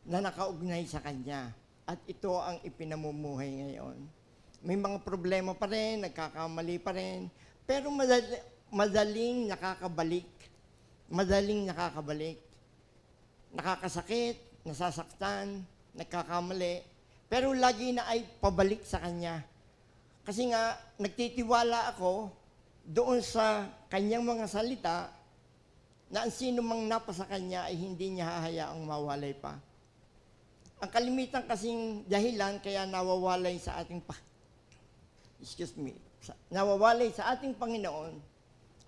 na nakaugnay sa Kanya. At ito ang ipinamumuhay ngayon. May mga problema pa rin, nagkakamali pa rin, pero madaling nakakabalik. Madaling nakakabalik. Nakakasakit, nasasaktan, nagkakamali, pero lagi na ay pabalik sa Kanya. Kasi nga, nagtitiwala ako doon sa Kanyang mga salita na ang sino mang napa sa Kanya ay hindi niya hahayaang mawalay pa. Ang kalimitan kasing dahilan kaya nawawalay sa ating nawawalay sa ating Panginoon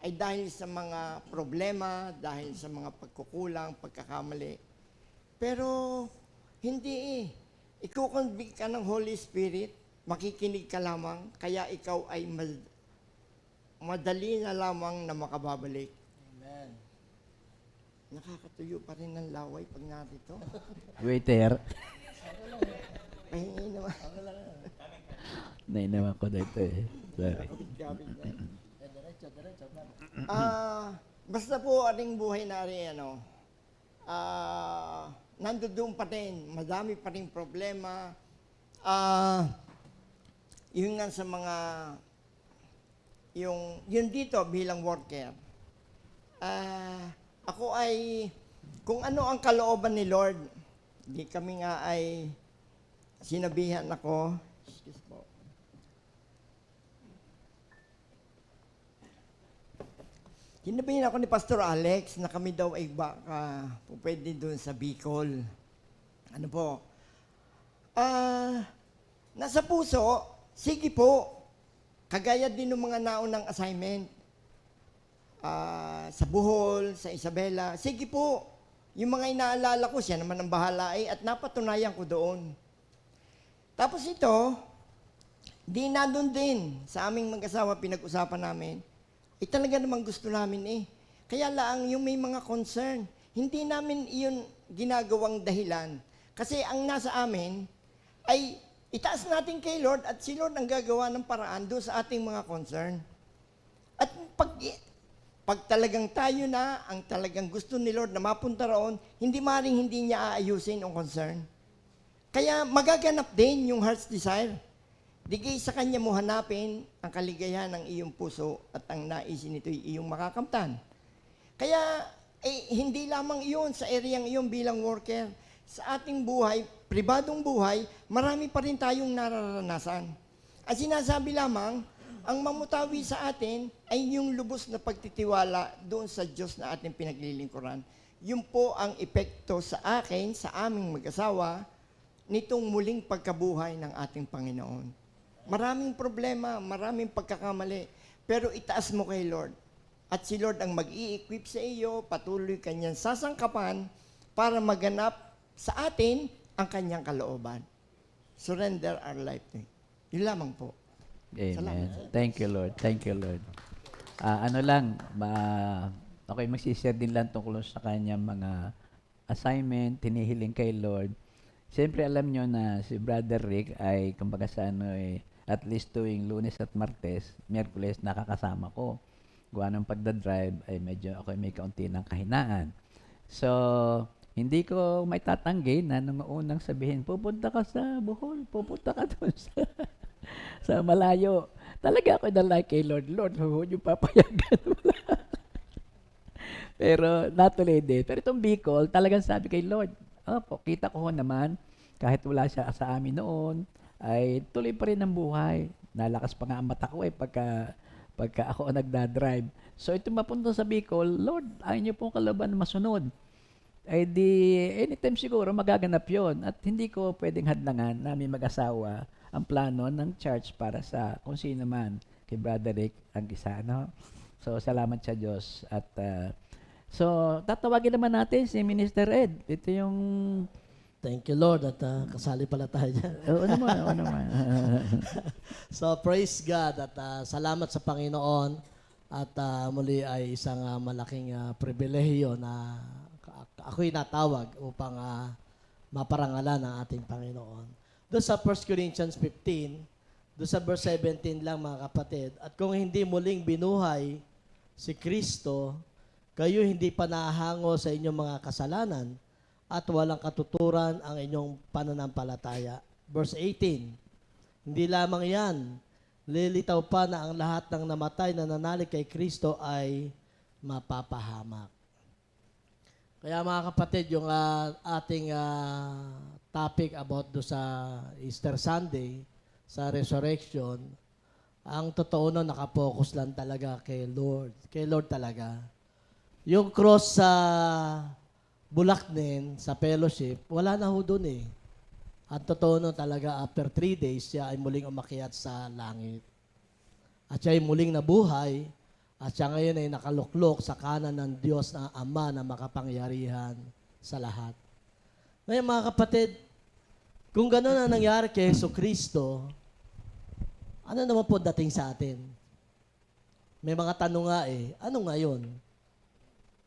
ay dahil sa mga problema, dahil sa mga pagkukulang, pagkakamali. Pero hindi Iko-convict ka ng Holy Spirit, makikinig ka lamang, kaya ikaw ay madali na lamang na makababalik. Amen. Nakakatuyo pa rin ng laway pag narito. Waiter. Pahingi naman. Nainaman ko dito Sorry. Diretso. Basta po ating buhay na rin, nandoon pa rin, madami pa rin problema. Yun nga sa mga, yun dito bilang worker. Ako ay, kung ano ang kalooban ni Lord, di kami nga ay sinabihan ako, excuse po. hinabayin ako ni Pastor Alex na kami daw ay baka pwede doon sa Bicol. Ano po? Nasa puso, sige po. Kagaya din ng mga naunang assignment. Sa Bohol, sa Isabela. Sige po. Yung mga inaalala ko, siya naman ang bahala at napatunayan ko doon. Tapos ito, di na doon din sa aming mag-asawa pinag-usapan namin. Talaga namang gusto namin Kaya lang yung may mga concern. Hindi namin iyon ginagawang dahilan. Kasi ang nasa amin ay itaas natin kay Lord at si Lord ang gagawa ng paraan doon sa ating mga concern. At pag talagang tayo na ang talagang gusto ni Lord na mapunta roon, hindi maring hindi niya aayusin ang concern. Kaya magaganap din yung heart's desire. Digay sa Kanya mo hanapin ang kaligayahan ng iyong puso at ang naisin nito'y iyong makakamtan. Kaya hindi lamang iyon sa areyang iyon bilang worker. Sa ating buhay, pribadong buhay, marami pa rin tayong nararanasan. At sinasabi lamang, ang mamutawi sa atin ay yung lubos na pagtitiwala doon sa Diyos na ating pinaglilingkuran. Yun po ang epekto sa akin, sa aming mag-asawa, nitong muling pagkabuhay ng ating Panginoon. Maraming problema, maraming pagkakamali, pero itaas mo kay Lord. At si Lord ang mag-i-equip sa iyo, patuloy kanyang sasangkapan para maganap sa atin ang kanyang kalooban. Surrender our life to Him. Yun lamang po. Amen. Thank you, Lord. Thank you, Lord. Ano lang, okay, magsishare din lang tungkol sa kanyang mga assignment, tinihiling kay Lord. Siyempre, alam nyo na si Brother Rick ay, kumbaga sa at least tuwing Lunes at Martes, Miyerkules, nakakasama ko. Gawa ng pagdadrive, ay medyo ako may kaunti ng kahinaan. So, hindi ko may tatanggi na nung unang sabihin, pupunta ka sa Bohol, pupunta ka doon sa malayo. Talaga ako like kay Lord, huwag yung papayagan. Pero natuloy din. Pero itong Bicol, talagang sabi kay Lord, opo, kita ko naman, kahit wala siya sa amin noon, ay tuloy pa rin ang buhay. Nalakas pa nga ang mata ko pagka ako nagdadrive. So ito mapunta sa Bicol, Lord, ayaw niyo pong kalaban masunod. Ay di, anytime siguro magaganap yon. At hindi ko pwedeng hadlangan namin mag-asawa ang plano ng church para sa kung sino man kay Brother Rick ang isa. No? So salamat sa Diyos. At so tatawagin naman natin si Minister Ed. Ito yung Thank you, Lord, at kasali pala tayo dyan. Oo naman. So, praise God at salamat sa Panginoon at muli ay isang malaking pribilehiyo na ako'y natawag upang maparangalan ang ating Panginoon. Doon sa 1 Corinthians 15, doon sa verse 17 lang mga kapatid, at kung hindi muling binuhay si Kristo, kayo hindi pa nahahango sa inyong mga kasalanan at walang katuturan ang inyong pananampalataya. Verse 18, hindi lamang yan, lilitaw pa na ang lahat ng namatay na nanalig kay Kristo ay mapapahamak. Kaya mga kapatid, yung ating topic about do sa Easter Sunday, sa resurrection, ang totoo no, nakapokus lang talaga kay Lord. Kay Lord talaga. Yung cross sa Bulaknin, sa fellowship, wala na ho doon eh. At totoo no, talaga after 3 days, siya ay muling umakyat sa langit. At siya ay muling nabuhay, at siya ngayon ay nakaluklok sa kanan ng Diyos na Ama na makapangyarihan sa lahat. Ngayon mga kapatid, kung gano'n ang nangyari kay Jesucristo, ano naman po dating sa atin? May mga tanong nga ano ngayon?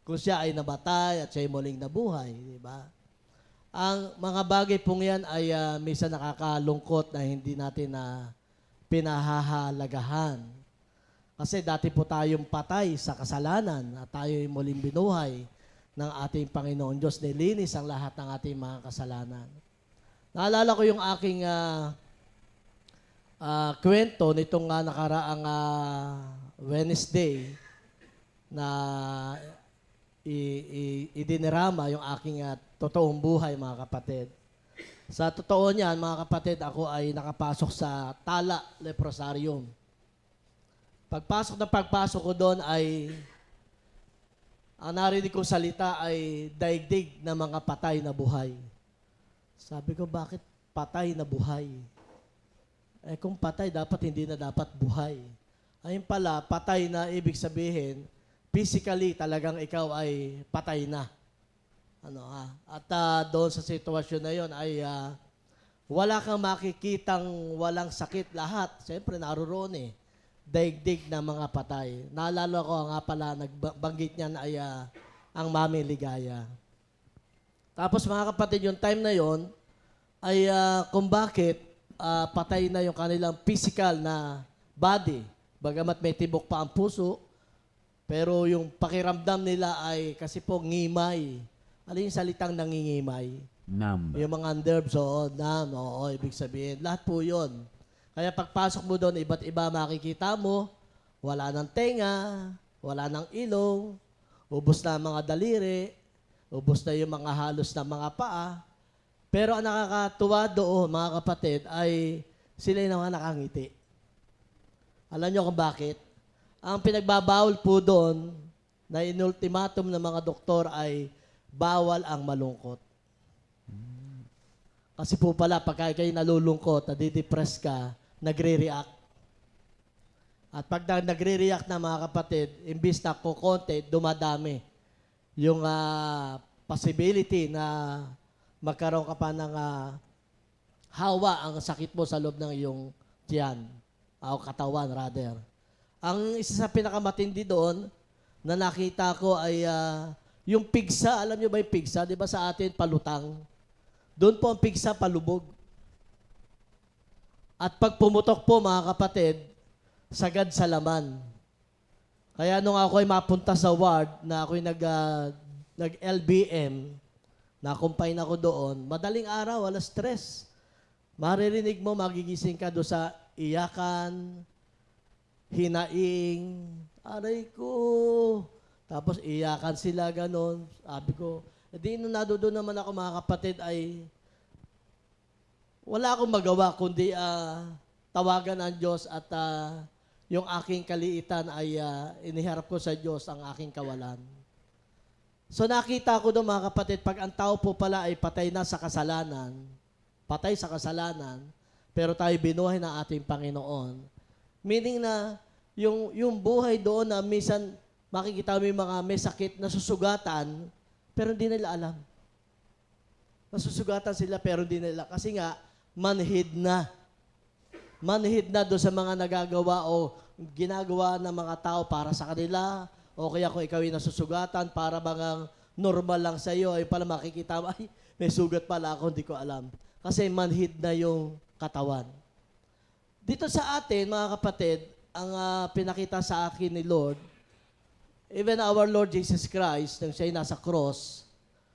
Kung siya ay nabatay at siya ay muling nabuhay, di ba? Ang mga bagay pong yan ay minsan nakakalungkot na hindi natin pinahahalagahan. Kasi dati po tayong patay sa kasalanan at tayo ay muling binuhay ng ating Panginoon Diyos. Nilinis ang lahat ng ating mga kasalanan. Naalala ko yung aking kwento nitong nakaraang Wednesday na idinirama yung aking totoong buhay, mga kapatid. Sa totoo niyan, mga kapatid, ako ay nakapasok sa Tala Leprosarium. Pagpasok ko doon ay ang narinig kong salita ay daigdig ng mga patay na buhay. Sabi ko, bakit patay na buhay? Eh kung patay, dapat hindi na dapat buhay. Ayun pala, patay na ibig sabihin, physically talagang ikaw ay patay na. At doon sa sitwasyon na yon ay wala kang makikitang walang sakit lahat. Siyempre, naroon daigdig na mga patay. Naalala ko nga pala, nagbanggit niyan ay ang Mami Ligaya. Tapos mga kapatid, yung time na yon ay kung bakit patay na yung kanilang physical na body. Bagamat may tibok pa ang puso, pero yung pakiramdam nila ay kasi po ngimay. Ano yung salitang nangingimay? Numb. Yung mga nerves, ibig sabihin. Lahat po yun. Kaya pagpasok mo doon, iba't iba makikita mo, wala ng tenga, wala ng ilong, ubos na ang mga daliri, ubos na yung mga halos na mga paa. Pero ang nakakatuwa doon, mga kapatid, ay sila yung mga nakangiti. Alam niyo kung bakit? Ang pinagbabawal po doon, na inultimatum ng mga doktor ay bawal ang malungkot. Kasi po pala, pagka kayo nalulungkot, nadidepress ka, nagre-react. At pag nagre-react na mga kapatid, imbis na kukonti, dumadami. Yung possibility na magkaroon ka pa ng hawa ang sakit mo sa loob ng iyong tiyan, o katawan rather. Ang isa sa pinakamatindi doon na nakita ko ay yung pigsa. Alam niyo ba yung pigsa? Di ba sa atin palutang? Doon po ang pigsa palubog. At pag pumutok po mga kapatid, sagad sa laman. Kaya nung ako ay mapunta sa ward na ako'y nag-LBM, na-confine ako doon, madaling araw, alas 3. Maririnig mo, magigising ka doon sa iyakan, hinaing, aray ko. Tapos iyakan sila, ganon. Sabi ko, di nung nadoon naman ako mga kapatid ay wala akong magawa kundi tawagan ang Diyos at yung aking kaliitan ay iniharap ko sa Diyos ang aking kawalan. So nakita ko doon mga kapatid, pag ang tao po pala ay patay sa kasalanan, pero tayo binuhay ng ating Panginoon. Meaning na yung buhay doon na minsan makikita mo yung mga may sakit na susugatan, pero hindi nila alam. Nasusugatan sila pero hindi nila. Kasi nga, manhid na. Manhid na doon sa mga nagagawa o ginagawa ng mga tao para sa kanila. O kaya kung ikaw ay nasusugatan, para bang normal lang sa iyo, ay pala makikita mo, ay, may sugat pala ako, hindi ko alam. Kasi manhid na yung katawan. Dito sa atin, mga kapatid, ang pinakita sa akin ni Lord, even our Lord Jesus Christ, nang siya'y nasa cross,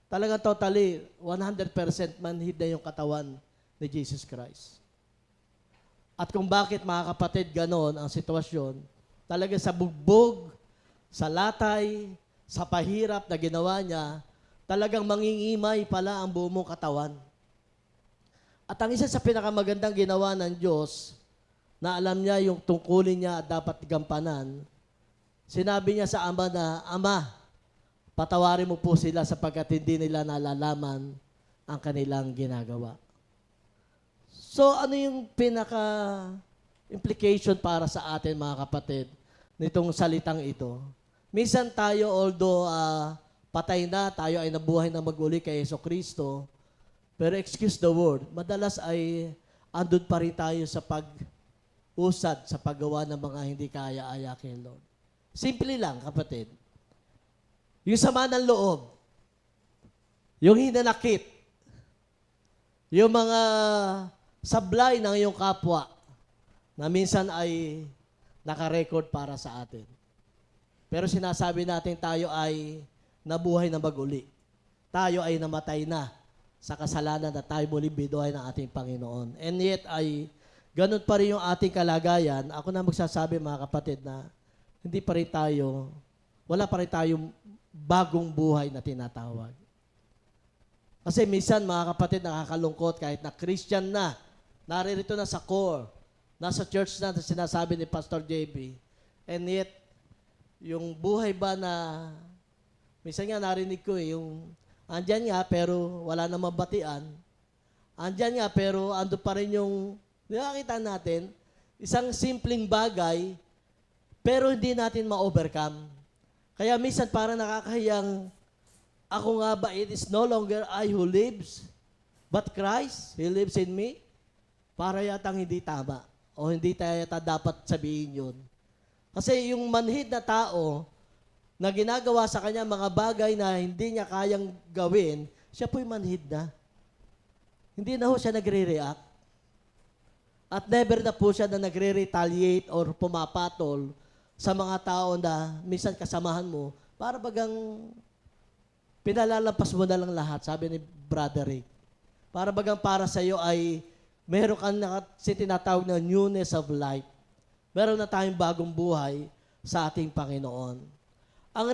talagang totally, 100% manhid na yung katawan ni Jesus Christ. At kung bakit, mga kapatid, ganon ang sitwasyon, talaga sa bugbog, sa latay, sa pahirap na ginawa niya, talagang mangingimay pala ang buong mong katawan. At ang isa sa pinakamagandang ginawa ng Diyos, na alam niya yung tungkulin niya at dapat gampanan, sinabi niya sa Ama na, Ama, patawarin mo po sila sapagkat hindi nila nalalaman ang kanilang ginagawa. So, ano yung pinaka-implication para sa atin, mga kapatid, nitong salitang ito? Minsan tayo, although patay na, tayo ay nabuhay na mag-uli kay Jesucristo, pero excuse the word, madalas ay andun pa rin tayo sa pag-usad, sa paggawa ng mga hindi kaya-aya kay Lord. Simple lang, kapatid. Yung sama ng loob, yung hinanakit, yung mga sablay ng iyong kapwa na minsan ay nakarecord para sa atin. Pero sinasabi natin tayo ay nabuhay na mag-uli. Tayo ay namatay na sa kasalanan na tayo muling binuhay ng ating Panginoon. And yet ay ganun pa rin yung ating kalagayan. Ako na magsasabi mga kapatid na hindi pa rin tayo, wala pa rin tayong bagong buhay na tinatawag. Kasi minsan mga kapatid nakakalungkot kahit na Christian na, naririto na sa core, nasa church na sinasabi ni Pastor JB, and yet, yung buhay ba na Minsan nga narinig ko yung andyan nga pero wala namang batian. Andyan nga pero ando pa rin yung nakakita natin, isang simpleng bagay pero hindi natin ma-overcome. Kaya minsan parang nakakahiyang ako nga ba, it is no longer I who lives, but Christ, He lives in me. Para yatang hindi tama o hindi tayo yata dapat sabihin yun. Kasi yung manhid na tao na ginagawa sa kanya mga bagay na hindi niya kayang gawin, siya po'y manhid na. Hindi na ho siya nagre-react. At never na po siya na nagre-retaliate or pumapatol sa mga tao na minsan kasamahan mo para bagang pinalalampas mo na lang lahat, sabi ni Brother Rick. Para bagang para sa iyo ay meron kang tinatawag na newness of life. Meron na tayong bagong buhay sa ating Panginoon. Ang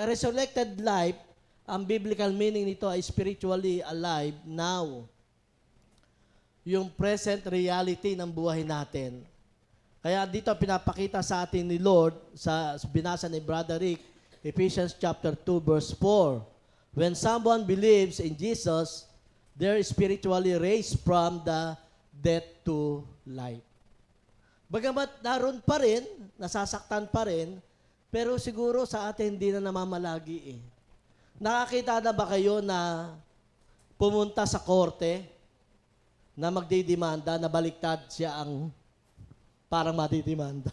resurrected life, ang biblical meaning nito ay spiritually alive now. Yung present reality ng buhay natin. Kaya dito pinapakita sa atin ni Lord, sa binasa ni Brother Rick, Ephesians chapter 2 verse 4. When someone believes in Jesus, they're spiritually raised from the death to life. Bagamat naroon pa rin, nasasaktan pa rin, pero siguro sa atin hindi na namamalagi eh. Nakakita na ba kayo na pumunta sa korte na magdidemanda, na baliktad siya ang parang madidemanda?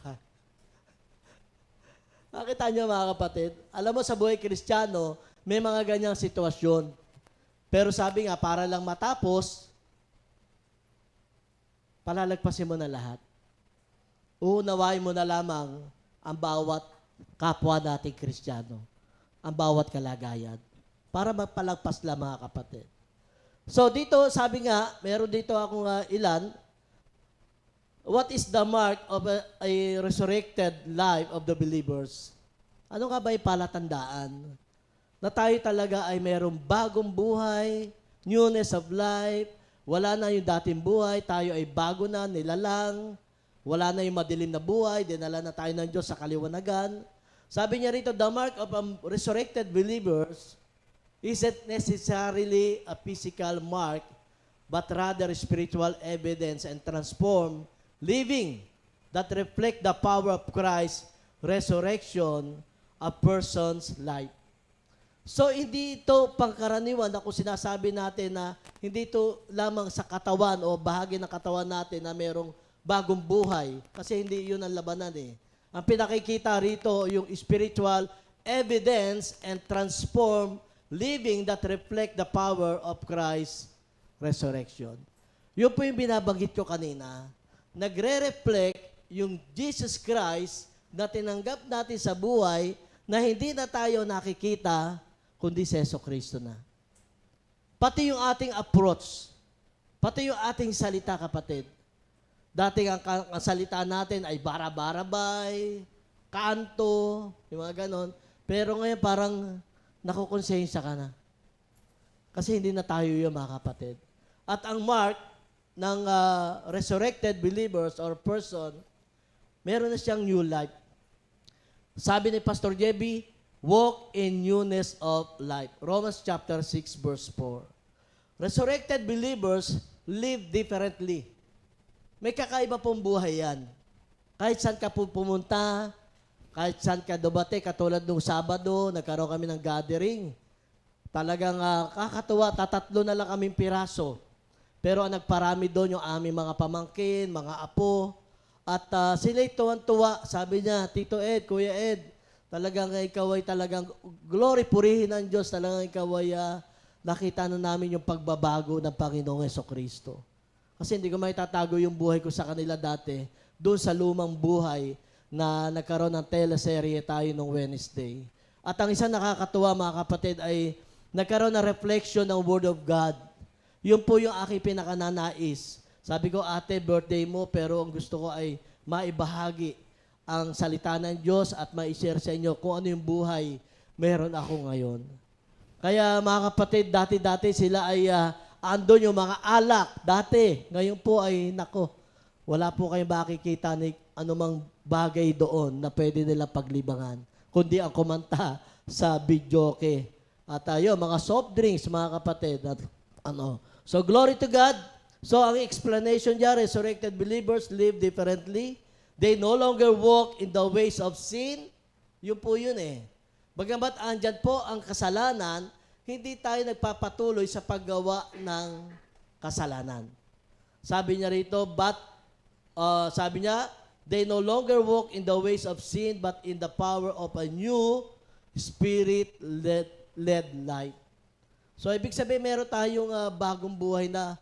Nakita niyo mga kapatid? Alam mo sa buhay Kristiyano, may mga ganyang sitwasyon. Pero sabi nga, para lang matapos, palalagpasin mo na lahat. Uunawain mo na lamang ang bawat kapwa nating Kristiyano, ang bawat kalagayan, para magpalagpas lang mga kapatid. So dito, sabi nga, meron dito akong ilan, what is the mark of a resurrected life of the believers? Ano nga ba yung palatandaan? Na tayo talaga ay merong bagong buhay, newness of life, wala na yung dating buhay, tayo ay bago na, nilalang, wala na yung madilim na buhay, dinala na tayo ng Diyos sa kaliwanagan. Sabi niya rito, the mark of resurrected believers isn't necessarily a physical mark, but rather spiritual evidence and transform living that reflect the power of Christ's resurrection a person's life. So, hindi ito pangkaraniwan na kung sinasabi natin na hindi ito lamang sa katawan o bahagi ng katawan natin na merong bagong buhay. Kasi hindi yun ang labanan eh. Ang pinakikita rito yung spiritual evidence and transform living that reflect the power of Christ's resurrection. Yun po yung binabanggit ko kanina. Nagre-reflect yung Jesus Christ na tinanggap natin sa buhay na hindi na tayo nakikita kundi si Jesucristo na. Pati yung ating approach, pati yung ating salita, kapatid. Dating ang salita natin ay bara-barabay, kanto, yung mga ganon. Pero ngayon parang nakukonsensya ka na. Kasi hindi na tayo yung mga kapatid. At ang mark ng resurrected believers or person, meron na siyang new life. Sabi ni Pastor Jebby, walk in newness of life. Romans chapter 6 verse 4. Resurrected believers live differently. May kakaiba pong buhay yan. Kahit saan ka pumunta, kahit saan ka dumate, katulad nung Sabado, nagkaroon kami ng gathering. Talagang kakatuwa, tatatlo na lang kaming piraso. Pero ang nagparami doon yung aming mga pamangkin, mga apo. At sila'y tuwan-tuwa. Sabi niya, Tito Ed, Kuya Ed, talagang ikaw ay talagang glory, purihin ng Diyos. Talagang ikaw ay nakita na namin yung pagbabago ng Panginoong Jesucristo. Kasi hindi ko maitatago yung buhay ko sa kanila dati, doon sa lumang buhay na nagkaroon ng teleserye tayo nung Wednesday. At ang isang nakakatuwa mga kapatid ay nagkaroon ng reflection ng Word of God. Yun po yung aking pinakananais. Sabi ko, ate, birthday mo, pero ang gusto ko ay maibahagi ang salita ng Diyos at ma-share sa inyo kung ano yung buhay meron ako ngayon. Kaya mga kapatid, dati-dati sila ay andon yung mga alak. Dati, ngayon po ay, nako, wala po kayong makikita ni anumang bagay doon na pwede nila paglibangan, kundi ang kumanta sa videoke. At tayo, mga soft drinks, mga kapatid. At, So, glory to God. So, ang explanation niya, resurrected believers live differently. They no longer walk in the ways of sin. Yun po yun eh. Bagamat andyan po ang kasalanan, hindi tayo nagpapatuloy sa paggawa ng kasalanan. Sabi niya rito, sabi niya, they no longer walk in the ways of sin, but in the power of a new spirit-led life. So, ibig sabihin, meron tayong bagong buhay na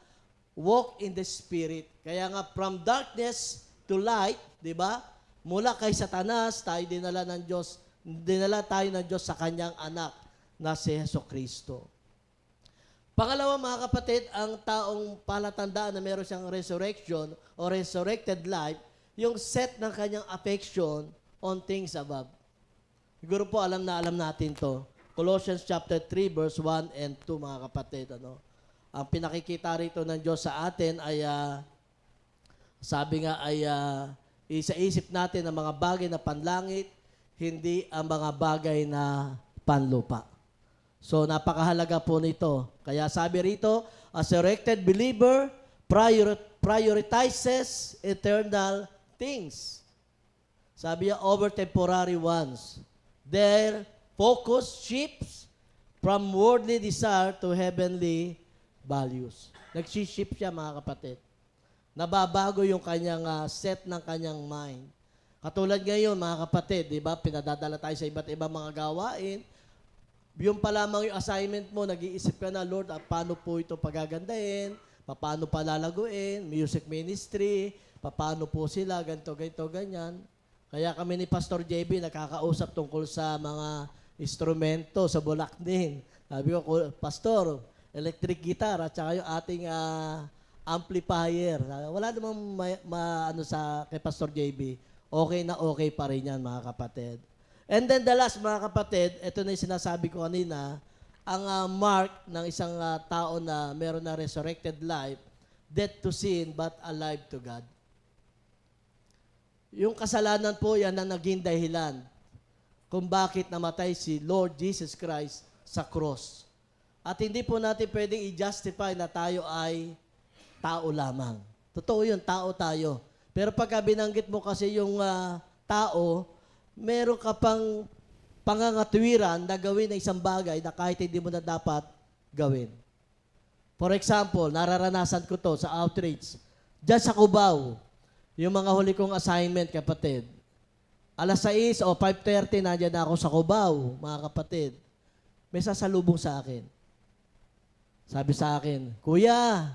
walk in the Spirit. Kaya nga, from darkness to light, di ba? Mula kay Satanas, dinala tayo ng Diyos sa kanyang anak na si Jesucristo. Pangalawa, mga kapatid, ang taong palatandaan na meron siyang resurrection o resurrected life, yung set ng kanyang affection on things above. Siguro po alam natin to. Colossians chapter 3 verse 1 and 2, mga kapatid. Ang pinakikita rito ng Diyos sa atin ay, sabi nga ay, isaisip natin ang mga bagay na panlangit, hindi ang mga bagay na panlupa. So, napakahalaga po nito. Kaya sabi rito, a resurrected believer prioritizes eternal things. Sabi niya, over temporary ones. Their focus shifts from worldly desire to heavenly values. Nag-shift siya, mga kapatid. Nababago yung kanyang set ng kanyang mind. Katulad ngayon, mga kapatid, di ba, pinadadala tayo sa iba't ibang mga gawain. Yung pa lamang yung assignment mo, nag-iisip ka na, Lord, paano po ito pagagandahin? Paano palalaguin? Music ministry? Paano po sila? Ganito, ganyan. Kaya kami ni Pastor JB nakakausap tungkol sa mga instrumento sa Bulacnin. Sabi ko, Pastor, electric guitar at saka yung ating amplifier. Wala namang kay Pastor JB. Okay na okay pa rin yan, mga kapatid. And then the last, mga kapatid, ito na yung sinasabi ko kanina, ang mark ng isang tao na meron na resurrected life, dead to sin but alive to God. Yung kasalanan po, yan ang naging dahilan kung bakit namatay si Lord Jesus Christ sa cross. At hindi po natin pwedeng i-justify na tayo ay tao lamang. Totoo yun, tao tayo. Pero pagka binanggit mo kasi yung tao, meron ka pang pangangatwiran na gawin ng isang bagay na kahit hindi mo na dapat gawin. For example, nararanasan ko to sa outreach. Diyan sa Cubao, yung mga huli kong assignment, kapatid. Alas 6 o 5:30, nandiyan na ako sa Cubao, mga kapatid. May sasalubong sa akin. Sabi sa akin, Kuya,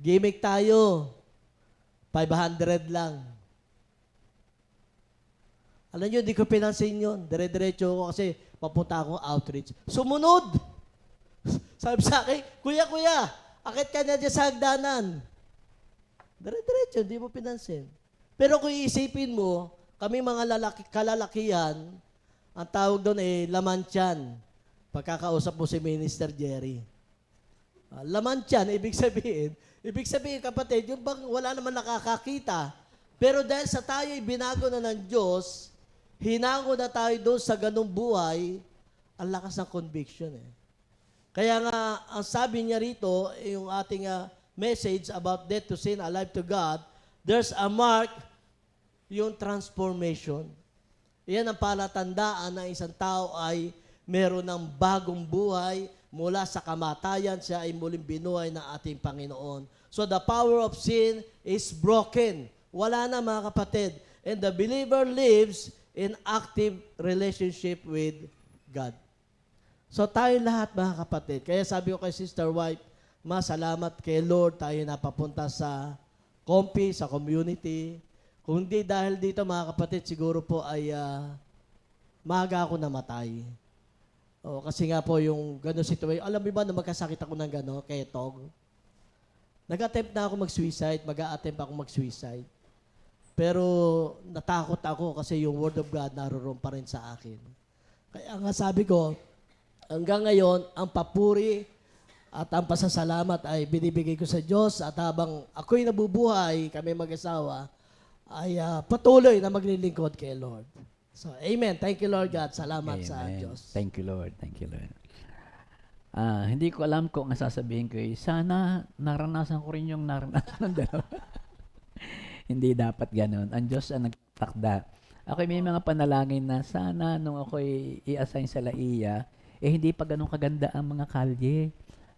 gimmick tayo. 500 lang. Alam nyo, di ko pinansin yun. Dire-diretso ako kasi papunta akong outreach. Sumunod! Sabi sa akin, Kuya, akit ka na dyan sa hagdanan. Dire-diretso, di mo pinansin. Pero kung iisipin mo, kami mga kalalakihan, ang tawag doon ay laman-tiyan. Pagkakausap mo si Minister Jerry. Laman-tiyan, ibig sabihin, kapatid, yung bang wala naman nakakakita, pero dahil sa tayo'y binago na ng Diyos, hinango na tayo doon sa ganung buhay, ang lakas ng conviction eh. Kaya nga, ang sabi niya rito, yung ating message about death to sin, alive to God, there's a mark, yung transformation. Iyan ang palatandaan na isang tao ay meron ng bagong buhay, mula sa kamatayan, siya ay muling binuhay ng ating Panginoon. So the power of sin is broken. Wala na, mga kapatid. And the believer lives in active relationship with God. So tayo lahat, mga kapatid. Kaya sabi ko kay Sister White, salamat kay Lord, tayo napapunta sa Compi, sa community. Kung hindi dahil dito, mga kapatid, siguro po ay maaga ako namatay. Kasi nga po yung gano'ng situation. Alam mo ba na magkasakit ako ng gano'n, ketog? Nag-attempt na ako mag-suicide, mag-a-attempt ako mag-suicide. Pero natakot ako kasi yung Word of God naroon pa rin sa akin. Kaya nga sabi ko, hanggang ngayon, ang papuri at ang pasasalamat ay binibigay ko sa Diyos at habang ako'y nabubuhay, kami mag-asawa, ay patuloy na maglilingkod kay Lord. So, amen. Thank you, Lord God. Salamat sa Amen. Diyos. Thank you, Lord. Thank you, Lord. Hindi ko alam kung ang sasabihin ko sana naranasan ko rin yung naranasan ng dalawa. Hindi dapat ganun. Ang Diyos ang nagtakda. Ako may mga panalangin na sana nung ako'y i-assign sa Laia, hindi pa ganun kaganda ang mga kalye.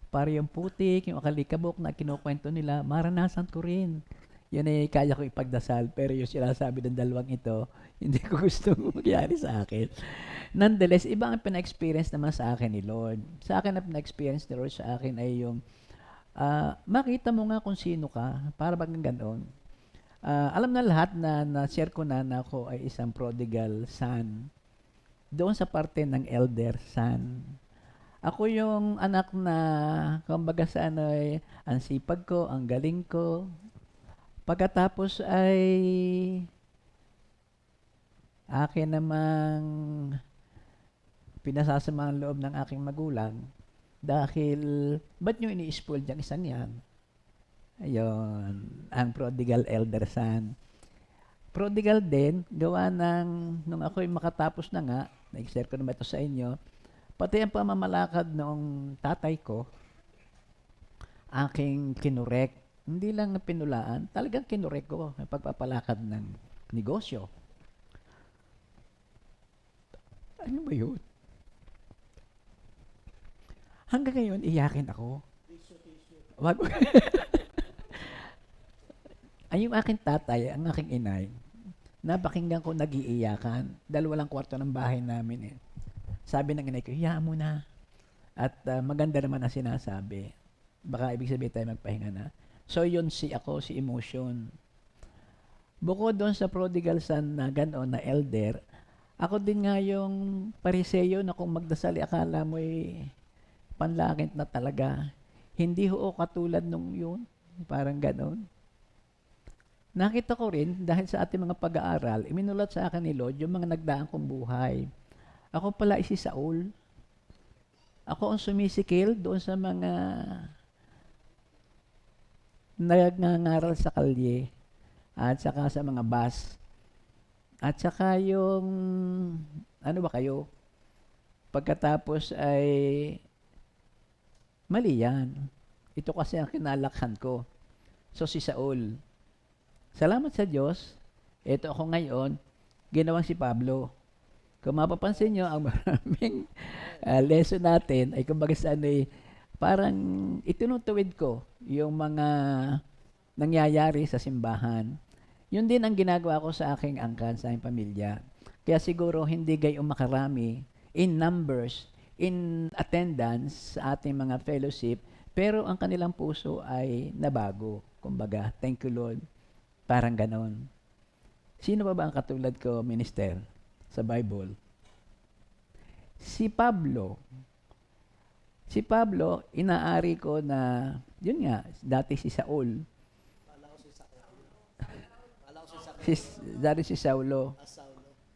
Para yung putik, yung akalikabok na kinukwento nila, maranasan ko rin. Yun ay kaya ko ipagdasal. Pero yung sinasabi ng dalawang ito, hindi ko gusto magyari sa akin. Nonetheless, iba ang pina-experience naman sa akin ni Lord. Sa akin na pina-experience ni Lord sa akin ay yung makita mo nga kung sino ka, para bang ganoon. Alam na lahat na share ko na ako ay isang prodigal son. Doon sa parte ng elder son. Ako yung anak na, kumbaga sa ano ay, ang sipag ko, ang galing ko. Pagkatapos ay akin namang pinasasama ang loob ng aking magulang dahil ba't nyo ini-spoil diyang isang yan? Ayun, ang prodigal elder son. Prodigal din, gawa ng, nung ako'y makatapos na nga, nag-share ko naman ito sa inyo, pati ang pamamalakad ng tatay ko, aking kinurek. Hindi lang pinulaan, talagang kinurek ko ang pagpapalakad ng negosyo. Ano ba yun? Hanggang ngayon, iyakin ako. Wag. Ay, yung aking tatay, ang aking inay, napakinggan ko nag-iiyakan. Dalawa lang kwarto ng bahay namin eh. Sabi ng inay ko, hiyaan mo na. At maganda naman ang sinasabi. Baka ibig sabihin tayo magpahinga na. So yun si emotion. Bukod doon sa prodigal son na gano'n, na elder, ako din nga yung pariseyo na kung magdasal, akala mo'y panlangit na talaga. Hindi ho katulad nung yun. Parang gano'n. Nakita ko rin, dahil sa ating mga pag-aaral, iminulat sa akin ni Lord yung mga nagdaang kong buhay. Ako pala si Saul. Ako ang sumisikil doon sa mga nagngangaral sa kalye at saka sa mga bus. At saka yung, ano ba kayo? Pagkatapos ay mali yan. Ito kasi ang kinalakhan ko. So si Saul. Salamat sa Diyos, ito ako ngayon, ginawang si Pablo. Kung mapapansin nyo, ang maraming lesson natin ay kumbaga saan ay parang itinutuwid ko yung mga nangyayari sa simbahan. Yun din ang ginagawa ko sa aking angkan, sa aking pamilya. Kaya siguro hindi gayong makarami in numbers, in attendance sa ating mga fellowship, pero ang kanilang puso ay nabago. Kumbaga, thank you Lord. Parang ganon. Sino ba ang katulad ko, minister, sa Bible? Si Pablo. Si Pablo, inaari ko na, yun nga, dati si Saul. Dati si Saulo.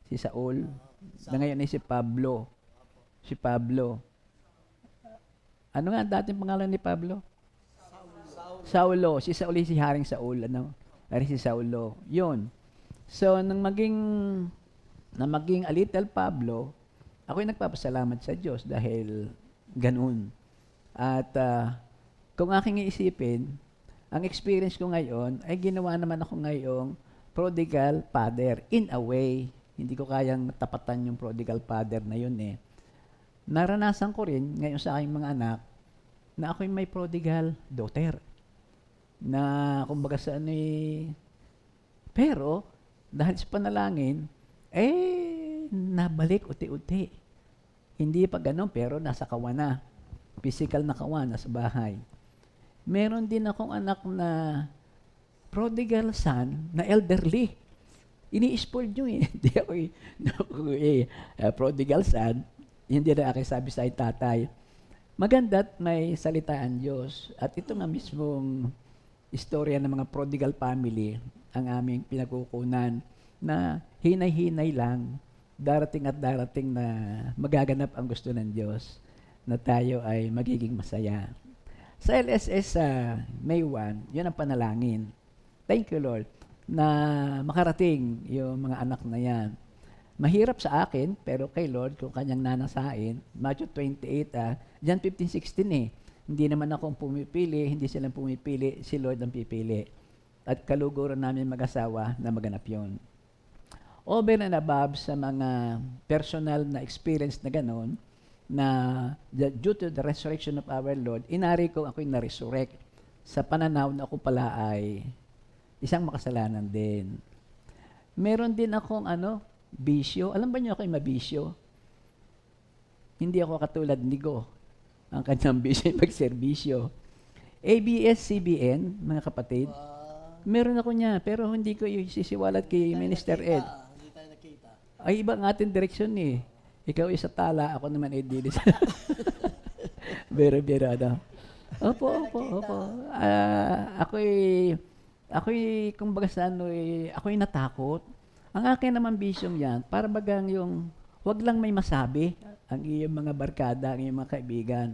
Si Saul. Na ngayon ay si Pablo. Si Pablo. Ano nga dating pangalan ni Pablo? Saulo. Si Saul, si Haring Saul. Ano? Ari si Saulo. Yun. So, nang maging a little Pablo, ako'y nagpapasalamat sa Diyos dahil ganun. At kung aking iisipin, ang experience ko ngayon ay ginawa naman ako ngayong prodigal father. In a way, hindi ko kayang tapatan yung prodigal father na yun eh. Naranasan ko rin ngayon sa aking mga anak na ako'y may prodigal daughter. Na kumbaga sa ano eh, pero dahil sa panalangin, nabalik uti-uti. Hindi pa ganun, pero nasa kawan na. Physical na kawan, nasa bahay. Meron din akong anak na prodigal son na elderly. Ini-spoil nyo eh. Hindi ako prodigal son. Hindi na aking sabi sa tatay. Maganda't may salitaan Diyos. At ito nga mismong istorya ng mga prodigal family ang aming pinagkukunan na hinay-hinay lang, darating at darating na magaganap ang gusto ng Diyos na tayo ay magiging masaya. Sa LSS May 1, yun ang panalangin. Thank you Lord na makarating yung mga anak na yan. Mahirap sa akin, pero kay Lord, kung kanyang nanasain, Matthew 28, John 15:16 eh. Hindi naman ako ang pumipili, hindi silang pumipili, si Lord ang pipili. At kaluguran namin mag-asawa na maganap yun. Over and above sa mga personal na experience na gano'n, na due to the resurrection of our Lord, inari ko ako'y na-resurrect sa pananaw na ako pala ay isang makasalanan din. Meron din akong bisyo. Alam ba niyo ako'y mabisyo? Hindi ako katulad ni Go. Ang kanyang bisyo ay magserbisyo. ABS-CBN, mga kapatid, meron ako niya, pero hindi ko isisiwalat kay Minister Ed. Hindi tayo nakita. Ay, iba ang ating direksyon eh. Ikaw ay sa tala, ako naman ay dilis. Biro-biro, Opo. Ako'y, kumbaga sa ako'y natakot. Ang akin naman bisyong yan, para bagang yung, wag lang may masabi ang iyong mga barkada, ang iyong mga kaibigan.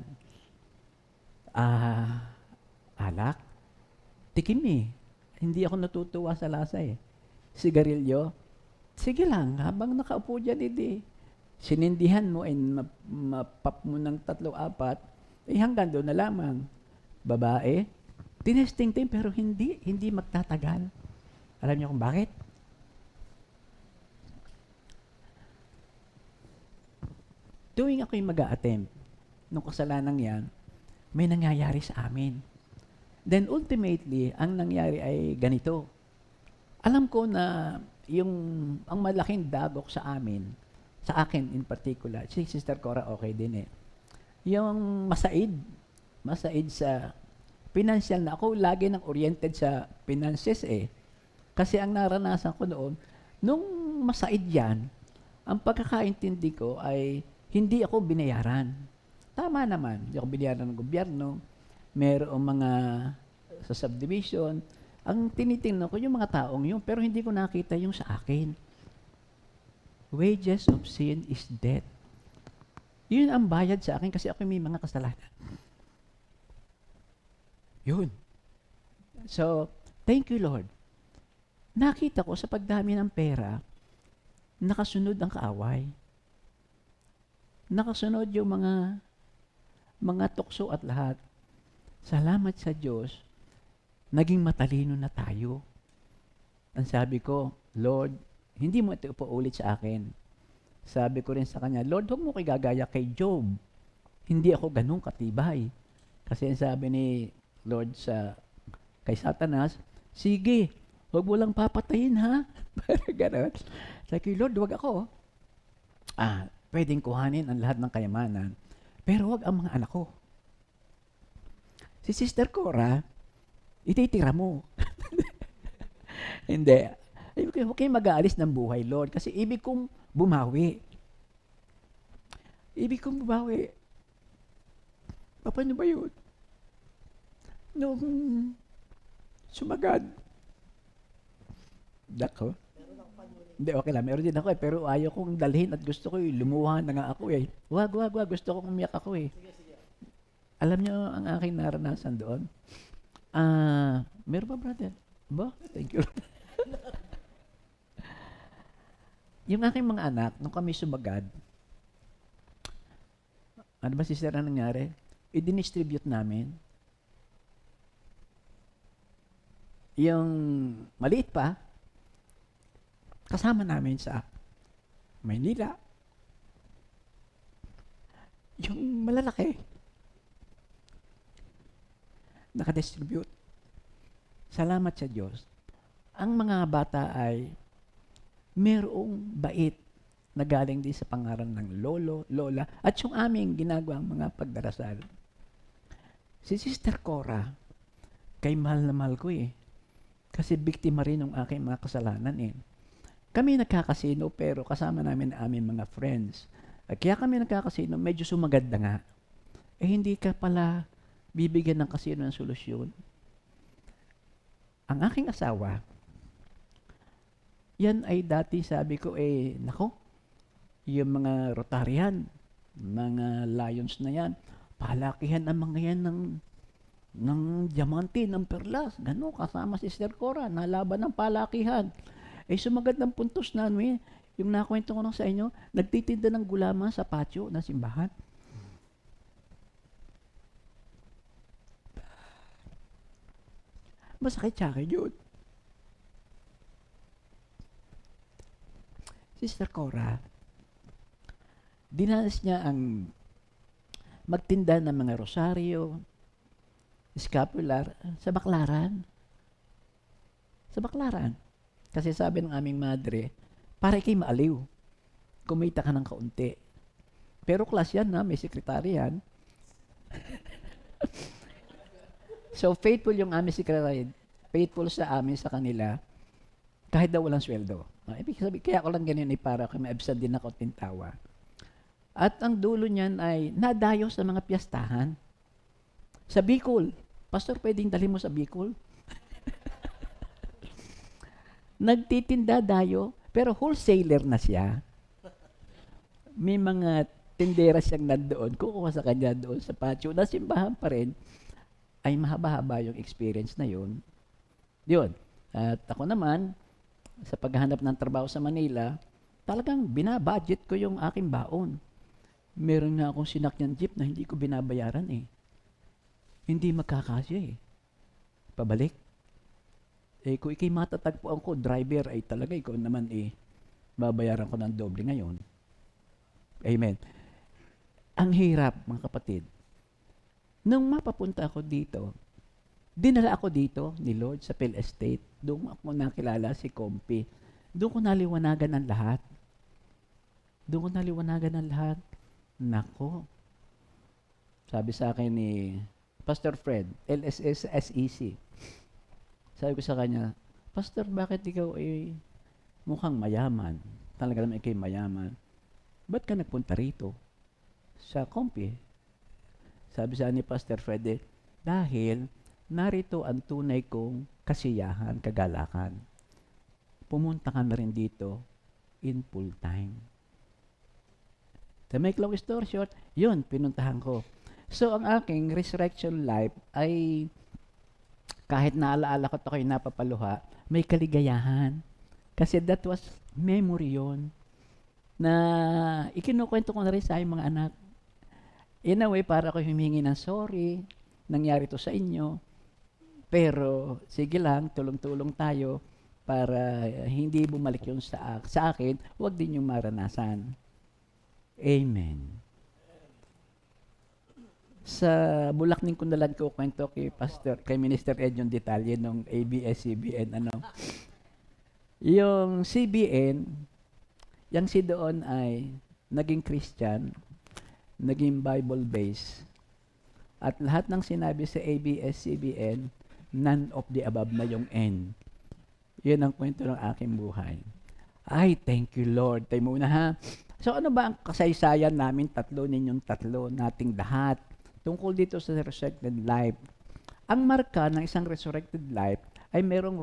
Alak? Tikim eh. Hindi ako natutuwa sa lasa eh. Sigarilyo? Sige lang, habang nakaupo dyan, sinindihan mo, mapap mo ng 3-4, hanggang doon na lamang. Babae, tinesting pero hindi magtatagal. Alam niyo kung bakit? Tuwing ako'y mag-a-attempt nung kasalanang yan, may nangyayari sa amin. Then ultimately, ang nangyari ay ganito. Alam ko na ang malaking dagok sa amin, sa akin in particular, si Sister Cora okay din eh. Yung masaid sa financial na ako, lagi nang oriented sa finances eh. Kasi ang naranasan ko noon, nung masaid yan, ang pagkakaintindi ko ay hindi ako binayaran. Tama naman, hindi ako binayaran ng gobyerno, mayroong mga sa subdivision. Ang tinitingnan ko yung mga taong yun, pero hindi ko nakita yung sa akin. Wages of sin is death. Yun ang bayad sa akin kasi ako may mga kasalanan. Yun. So, thank you Lord. Nakita ko sa pagdami ng pera, nakasunod ang kaaway. Nakasunod yung mga tukso at lahat. Salamat sa Diyos, naging matalino na tayo. Ang sabi ko, Lord, hindi mo ito upaulit sa akin. Sabi ko rin sa kanya, Lord, huwag mo kayo gagaya kay Job. Hindi ako ganun katibay. Kasi ang sabi ni Lord kay Satanas, sige, huwag mo lang papatayin ha. Parang gano'n. Sabi ko, Lord, huwag ako. Pwedeng kuhanin ang lahat ng kayamanan, pero huwag ang mga anak ko. Si Sister Cora, ititira mo. Hindi. Huwag kayong mag-aalis ng buhay, Lord, kasi ibig kong bumawi. Paano ba yun? Nung sumagad. Dako. Hindi, okay lang. Meron din ako eh. Pero ayaw kong dalhin at gusto ko lumuha na nga ako eh. Wag. Gusto kong umiyak ako eh. Alam niyo ang aking naranasan doon? Meron ba, brother? Ba? Thank you. Yung aking mga anak, nung kami sumagad, ano ba sister na nangyari? I-distribute namin. Yung maliit pa, kasama namin sa Maynila. Yung malalaki, nakadistribute. Salamat sa Diyos. Ang mga bata ay merong bait na galing din sa pangalan ng lolo, lola, at yung aming ginagawang mga pagdarasal. Si Sister Cora, kay mahal na mahal ko eh. Kasi biktima rin ng aking mga kasalanan eh. Kami nagkakasino pero kasama namin ang aming mga friends. Kaya kami nagkakasino, medyo sumagad na nga. Hindi ka pala bibigyan ng kasino ng solusyon. Ang aking asawa, yan ay dati sabi ko nako, yung mga Rotarian, mga Lions na yan, palakihan ang mga yan ng diamante, ng perlas, gano'n, kasama si Sister Cora, nalaban ng palakihan. Sumagad ng puntos namin, Yung nakwento ko nung sa inyo, nagtitinda ng gulaman sa patio ng simbahan. Masakit sa akin yun. Sister Cora, dinanas niya ang magtinda ng mga rosaryo, scapular, sa Baclaran. Sa Baclaran. Kasi sabi ng aming madre, para ikay maaliw. Kumita ka ng kaunti. Pero class yan na, may sekretary yan. So, faithful yung aming secretary. Faithful sa amin, sa kanila, kahit daw walang sweldo. Ibig sabihin, kaya ako lang ganyan para kung maabsent din ako tintawa. At ang dulo niyan ay nadayo sa mga piyastahan. Sa Bicol. Pastor, pwedeng dalhin mo sa Bicol? Nagtitinda dayo, pero wholesaler na siya. May mga tindera siyang nandoon, kukuha sa kanya doon sa patio, na simbahan pa rin, ay mahaba-haba yung experience na yun. Yun. At ako naman, sa paghahanap ng trabaho sa Manila, talagang binabudget ko yung aking baon. Meron nga akong sinakyan jeep na hindi ko binabayaran eh. Hindi magkakasya eh. Pabalik. Eh kung ikay matatagpuan ko, driver ay talaga ikaw naman eh, babayaran ko ng doble ngayon. Amen. Ang hirap, mga kapatid. Nung mapapunta ako dito, dinala ako dito ni Lord sa Phil Estate. Doon ako nakilala si Kompi. Doon ko naliwanagan ang lahat. Doon ko naliwanagan ang lahat. Nako. Sabi sa akin ni Pastor Fred, LSS SEC. Sabi ko sa kanya, Pastor, bakit ikaw ay mukhang mayaman? Talaga naman ikaw mayaman. Ba't ka nagpunta rito? Sa Kompi. Sabi sa ni Pastor Fred, dahil narito ang tunay kong kasiyahan, kagalakan. Pumunta ka na rin dito in full time. To make long story short, yun, pinuntahan ko. So, ang aking resurrection life ay kahit naalaala ko ito kayo napapaluha, may kaligayahan. Kasi that was memory yun. Na ikinukwento ko na rin sa mga anak. In a way, para ko humingi ng sorry, nangyari to sa inyo. Pero, sige lang, tulong-tulong tayo para hindi bumalik yun sa akin, huwag din yung maranasan. Amen. Sa Bulakning ko na lang ko kwento kay Minister Ed yung detalye ng ABS-CBN. Yung CBN, yung si doon ay naging Christian, naging Bible-based. At lahat ng sinabi sa ABS-CBN, none of the above na yung N. Yun ang kwento ng aking buhay. Ay, thank you Lord. Tayo muna ha. So ano ba ang kasaysayan namin ninyong tatlo, nating lahat? Tungkol dito sa resurrected life. Ang marka ng isang resurrected life ay merong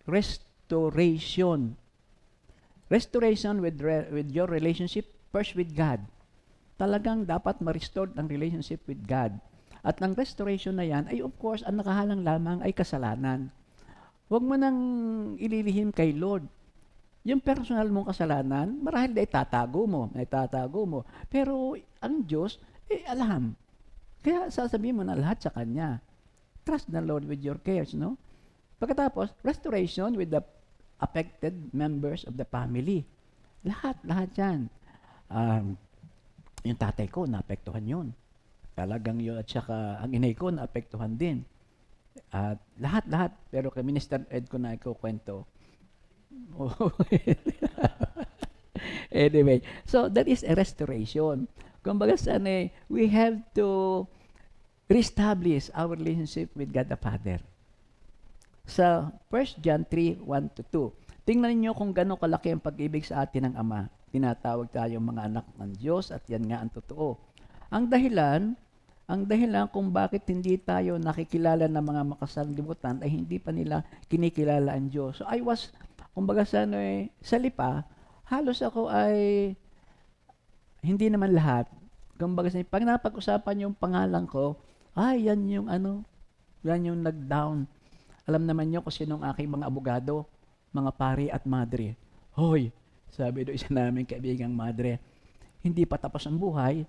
restoration. Restoration with your relationship first with God. Talagang dapat ma-restore ang relationship with God. At ang restoration na yan ay of course, ang nakahalang lamang ay kasalanan. Huwag mo nang ililihim kay Lord. Yung personal mong kasalanan, marahil na itatago mo. Pero ang Diyos, alam. Kaya sasabihin mo na lahat sa Kanya. Trust the Lord with your cares, no? Pagkatapos, restoration with the affected members of the family. Lahat yan. Yung tatay ko, naapektuhan yun. Talagang yun, at saka ang inay ko, naapektuhan din. At lahat. Pero kay Minister Ed ko na ikukwento. Anyway, so that is a restoration. Kumbaga we have to reestablish our relationship with God the Father. Sa 1 John 3:1-2, tingnan niyo kung gaano kalaki ang pag-ibig sa atin ng Ama. Tinatawag tayong mga anak ng Diyos at yan nga ang totoo. Ang dahilan kung bakit hindi tayo nakikilala ng mga makasalimutan ay hindi pa nila kinikilala ang Diyos. So I was, kumbaga sa lipa, halos ako ay hindi naman lahat. Kumbaga pag napag-usapan yung pangalan ko, yan yung yan yung nag-down. Alam naman niyo kung sinong aking mga abogado, mga pari at madre. Hoy, sabi do isa naming kaibigang madre, hindi pa tapos ang buhay,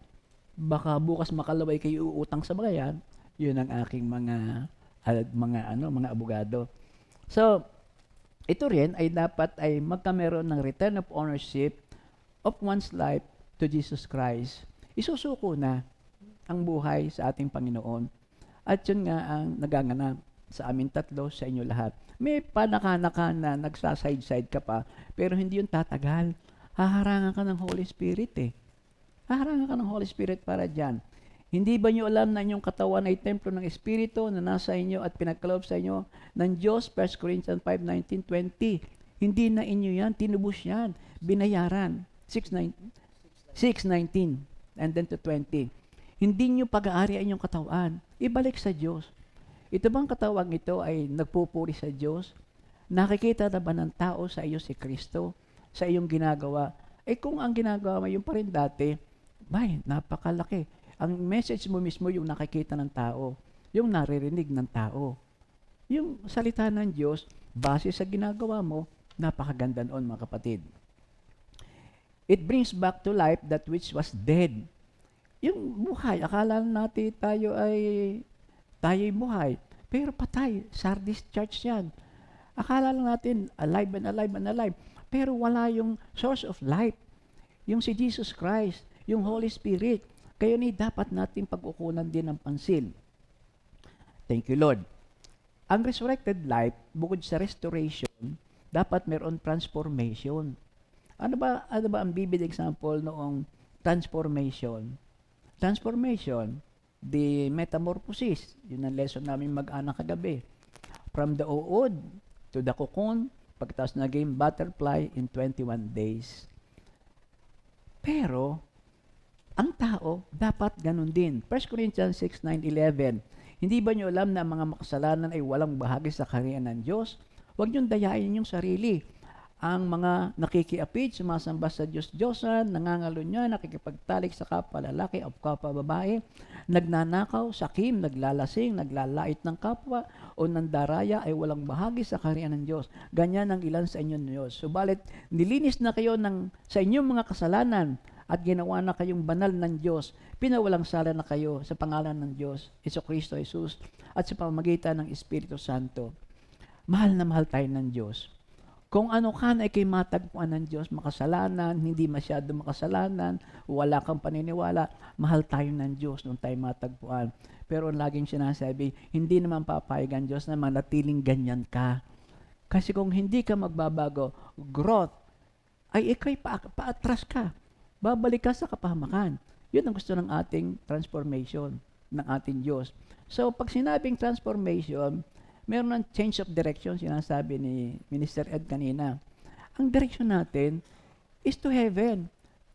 baka bukas makalaway kayo uutang sa bayan. Yun ang aking mga abogado. So, ito rin ay dapat ay magkameron ng return of ownership of one's life to Jesus Christ. Isusuko na ang buhay sa ating Panginoon. At yun nga ang naganganap sa amin tatlo, sa inyo lahat. May panaka-naka na nagsaside-side ka pa, pero hindi yun tatagal. Haharangan ka ng Holy Spirit eh. Haharangan ka ng Holy Spirit para dyan. Hindi ba nyo alam na inyong katawan ay templo ng Espiritu na nasa inyo at pinagkaloob sa inyo ng Diyos, 1 Corinthians 5:19-20. Hindi na inyo yan, tinubos yan, binayaran. 6:19 and then to 20. Hindi nyo pag-aari ang inyong katawan, ibalik sa Diyos. Ito bang katawang ito ay nagpupuri sa Diyos? Nakikita na ba ng tao sa iyo si Kristo? Sa iyong ginagawa? Kung ang ginagawa mo yung pa rin dati, napakalaki. Ang message mo mismo yung nakikita ng tao, yung naririnig ng tao. Yung salita ng Diyos, base sa ginagawa mo, napakaganda noon mga kapatid. It brings back to life that which was dead. Yung buhay, akala natin tayo'y buhay, pero patay. Sardis Church yan. Akala lang natin alive and alive and alive, pero wala yung source of life. Yung si Jesus Christ, yung Holy Spirit. Kaya ni dapat nating pag-ukunan din ng pansin. Thank you, Lord. Ang resurrected life, bukod sa restoration, dapat meron transformation. Ano ba ang vivid example noong transformation? Transformation, the metamorphosis, yun ang lesson namin mag-anak kagabi. From the uod to the cocoon, pagkatapos naging butterfly in 21 days. Pero, ang tao, dapat ganun din. 1 Corinthians 6:9-11. Hindi ba nyo alam na ang mga makasalanan ay walang bahagi sa kaharian ng Diyos? Huwag nyo dayain yung sarili. Ang mga nakikiapid, sumasamba sa Diyos-Diyosan, nangangalunya, nakikipagtalik sa kapwa lalaki o kapwa babae, nagnanakaw, sakim, naglalasing, naglalait ng kapwa, o nandaraya ay walang bahagi sa kaharian ng Diyos. Ganyan ang ilan sa inyo ng Diyos. Subalit, nilinis na kayo sa inyong mga kasalanan at ginawa na kayong banal ng Diyos. Pinawalang sala na kayo sa pangalan ng Diyos, Kristo Jesus, at sa pamamagitan ng Espiritu Santo. Mahal na mahal tayo ng Diyos. Kung ano ka na ikay matagpuan ng Diyos, makasalanan, hindi masyado makasalanan, wala kang paniniwala, mahal tayo ng Diyos nung tayo matagpuan. Pero ang laging sinasabi, hindi naman papayag ang Diyos na manatiling ganyan ka. Kasi kung hindi ka magbabago, growth, ay ikay paatras ka. Babalik ka sa kapahamakan. Yun ang gusto ng ating transformation, ng ating Diyos. So, pag sinabing transformation, meron ng change of direction, sinasabi ni Minister Ed kanina. Ang direction natin is to heaven,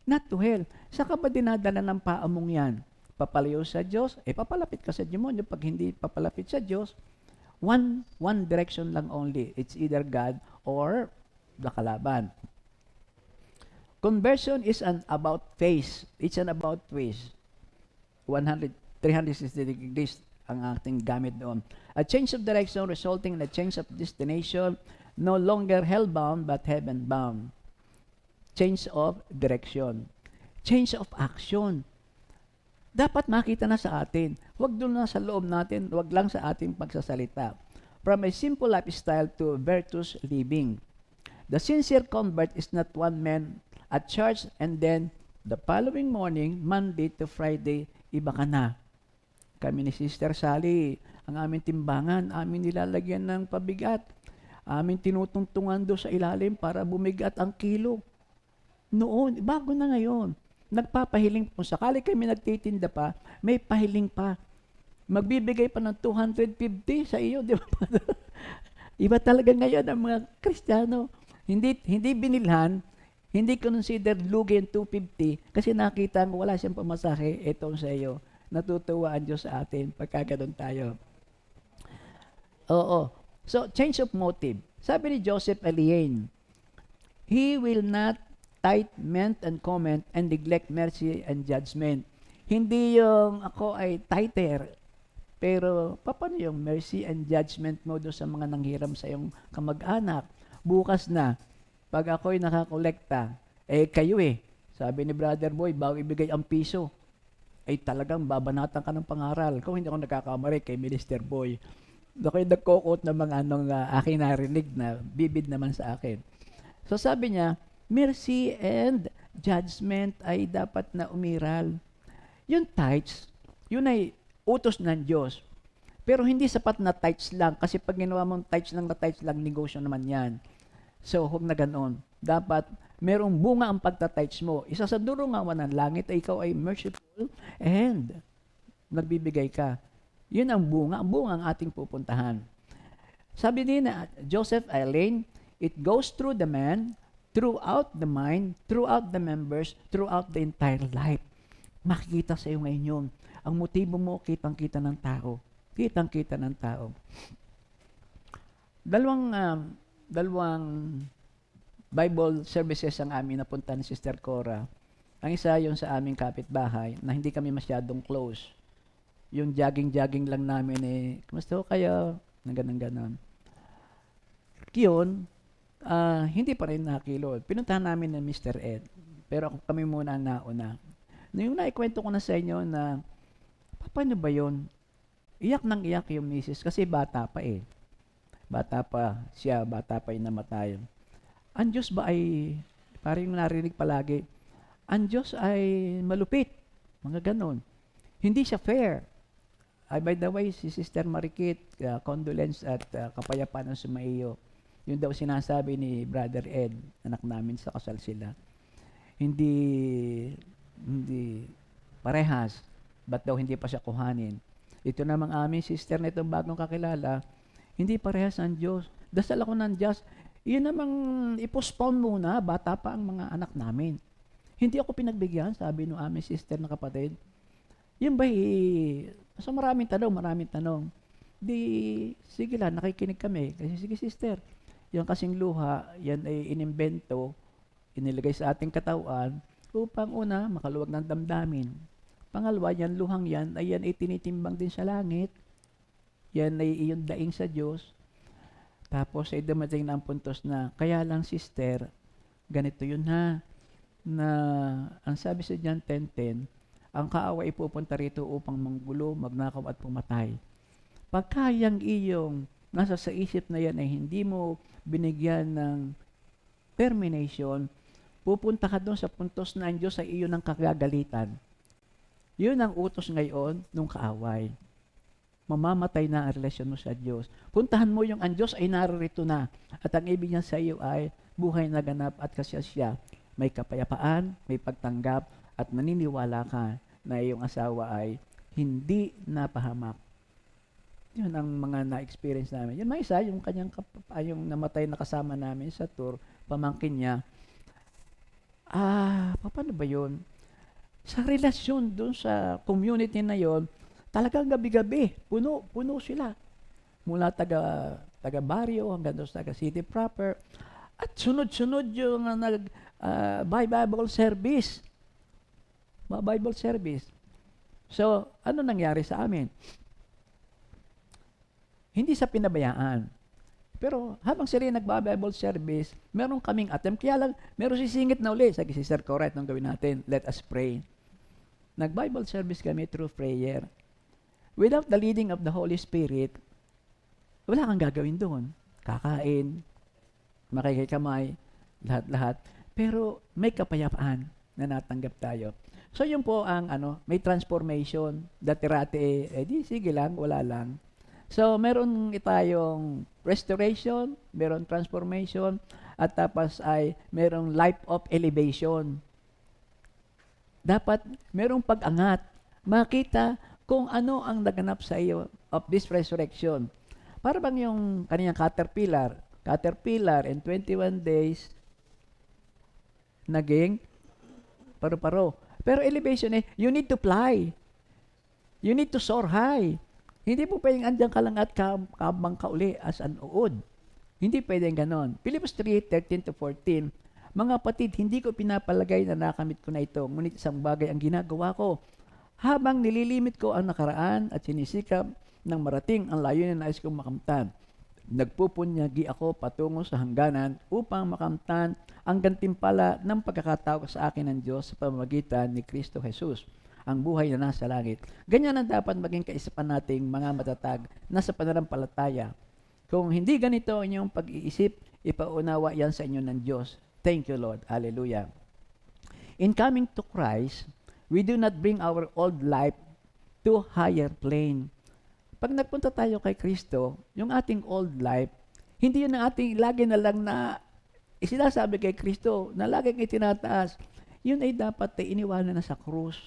not to hell. Saka ba dinadala ng paamong yan? Papalayo sa Diyos? Papalapit ka sa demonyo. Pag hindi papalapit sa Diyos, one direction lang only. It's either God or the kalaban. Conversion is an about face. It's an about face. 360 degrees ang ating gamit doon. A change of direction resulting in a change of destination, no longer hell-bound but heaven-bound. Change of direction. Change of action. Dapat makita na sa atin. Huwag doon na sa loob natin, huwag lang sa ating pagsasalita. From a simple lifestyle to virtuous living. The sincere convert is not one man at church and then the following morning, Monday to Friday, iba ka na. Kami ni Sister Sally, ang aming timbangan, aming nilalagyan ng pabigat. Aming tinutungtungan doon sa ilalim para bumigat ang kilo. Noon, bago na ngayon. Nagpapahiling, kung sakali kami nagtitinda pa, may pahiling pa. Magbibigay pa ng 250 sa iyo, di ba? Iba talaga ngayon ang mga Kristiyano. Hindi binilhan, hindi consider lugi ang 250 kasi nakita mo wala siyang pamasahe, etong sa iyo. Natutuwa ang Diyos sa atin pagka ganun tayo. Oo. So, change of motive. Sabi ni Joseph Eliane, he will not tithe, ment, and comment, and neglect mercy and judgment. Hindi yung ako ay tither, pero paano yung mercy and judgment mo doon sa mga nanghiram sa iyong kamag-anak? Bukas na, pag ako'y nakakolekta, kayo sabi ni Brother Boy, bago ibigay ang piso, ay talagang babanatan ka ng pangaral. Kung hindi ako nagkakamali kay Minister Boy, ako'y nagkokot ng mga aking narinig na bibid naman sa akin. So sabi niya, mercy and judgment ay dapat na umiral. Yung tithes, yun ay utos ng Diyos. Pero hindi sapat na tithes lang, kasi pag ginawa mong tithes lang, negosyo naman yan. So, huwag na ganoon. Dapat merong bunga ang pagtatites mo. Isa sa durungawan ng langit ay ikaw ay merciful and nagbibigay ka. Yun ang bunga ang ating pupuntahan. Sabi din na Joseph Elaine, it goes through the man, throughout the mind, throughout the members, throughout the entire life. Makikita sa iyo ngayon yun. Ang motibo mo, kitang-kita ng tao. Kitang-kita ng tao. Dalawang Bible services ang amin napunta ni Sister Cora. Ang isa yung sa aming kapitbahay na hindi kami masyadong close. Yung jogging lang namin kumusta ho kayo? Ganon. Yun, hindi pa rin nakilod. Pinuntahan namin ng Mr. Ed. Pero kami muna ang nauna. Yung naikwento ko na sa inyo na, paano ba yun? Iyak nang iyak yung misis kasi bata pa Bata pa siya, bata pa yung namatay. Ang Diyos ba ay, parang narinig palagi, ang Diyos ay malupit. Mga ganon. Hindi siya fair. By the way, si Sister Marikit, condolence at kapayapaan ng sumaiyo. Yun daw sinasabi ni Brother Ed, anak namin sa kasal sila. Hindi parehas. Ba't daw hindi pa siya kuhanin? Ito namang aming sister na itong bagong kakilala, hindi parehas ang Diyos. Dasal ako ng Diyos, yun namang ipostpone muna, bata pa ang mga anak namin. Hindi ako pinagbigyan, sabi ng aming sister na kapatid. Yun ba so maraming tanong. Di, sige lang, nakikinig kami. Kasi sige sister, yung kasing luha, yan ay inimbento, inilagay sa ating katawan, upang una, makaluwag ng damdamin. Pangalawa, yan luhang yan, ay yan ay tinitimbang din sa langit. Yan ay iyong daing sa Diyos. Tapos ay dumating na ang puntos na, kaya lang sister, ganito yun na ang sabi sa John 10:10, ang kaaway pupunta rito upang manggulo, magnakaw at pumatay. Pagka yung iyong nasa sa isip na yan ay hindi mo binigyan ng termination, pupunta ka doon sa puntos na ang Diyos ay iyon ang kagagalitan. Yun ang utos ngayon ng kaaway. Mamamatay na ang relasyon mo sa Diyos. Puntahan mo yung ang Diyos ay narito na. At ang ibig niya sa iyo ay buhay na ganap at kasya. May kapayapaan, may pagtanggap, at naniniwala ka na iyong asawa ay hindi napahamak. Yun ang mga na-experience namin. Yun may isa, yung kanyang yung namatay na kasama namin sa tour, pamangkin niya. Paano ba yun? Sa relasyon dun sa community na yon, talagang gabi-gabi, puno sila. Mula taga barrio hanggang doon sa taga city proper. At sunod-sunod yung Bible service. Bible service. So, ano nangyari sa amin? Hindi sa pinabayaan. Pero habang sila nagba-Bible service, meron kaming attempt. Kaya lang, meron sisingit na uli. Sabi si Sister Cora, itong gawin natin, let us pray. Nag-Bible service kami through prayer. Without the leading of the Holy Spirit, wala kang gagawin doon. Kakain, makikikamay, lahat-lahat. Pero may kapayapaan na natanggap tayo. So yun po ang may transformation. Dati-rati, di sige lang, wala lang. So meron tayong restoration, meron transformation, at tapos ay merong life of elevation. Dapat merong pag-angat. Makita kung ano ang naganap sa iyo of this resurrection. Para bang yung kaniyang caterpillar in 21 days naging paru-paro. Pero elevation you need to fly. You need to soar high. Hindi po pwedeng andyan ka lang at kabang ka uli as an uod. Hindi pwedeng ganon. Philippians 3:13-14, mga kapatid, hindi ko pinapalagay na nakamit ko na ito, ngunit isang bagay ang ginagawa ko. Habang nililimit ko ang nakaraan at sinisikap ng marating ang layunin na nais kong makamtan. Nagpupunyagi ako patungo sa hangganan upang makamtan ang gantimpala ng pagkakatawag sa akin ng Diyos sa pamamagitan ni Kristo Jesus, ang buhay na nasa langit. Ganyan ang dapat maging kaisipan nating mga matatag na sa pananampalataya. Kung hindi ganito ang inyong pag-iisip, ipaunawa yan sa inyo ng Diyos. Thank you, Lord. Hallelujah. In coming to Christ, we do not bring our old life to higher plane. Pag nagpunta tayo kay Kristo, yung ating old life, hindi yun ang ating lagi na lang na isinasabi kay Kristo na laging itinataas. Yun ay dapat ay iniwanan na sa krus.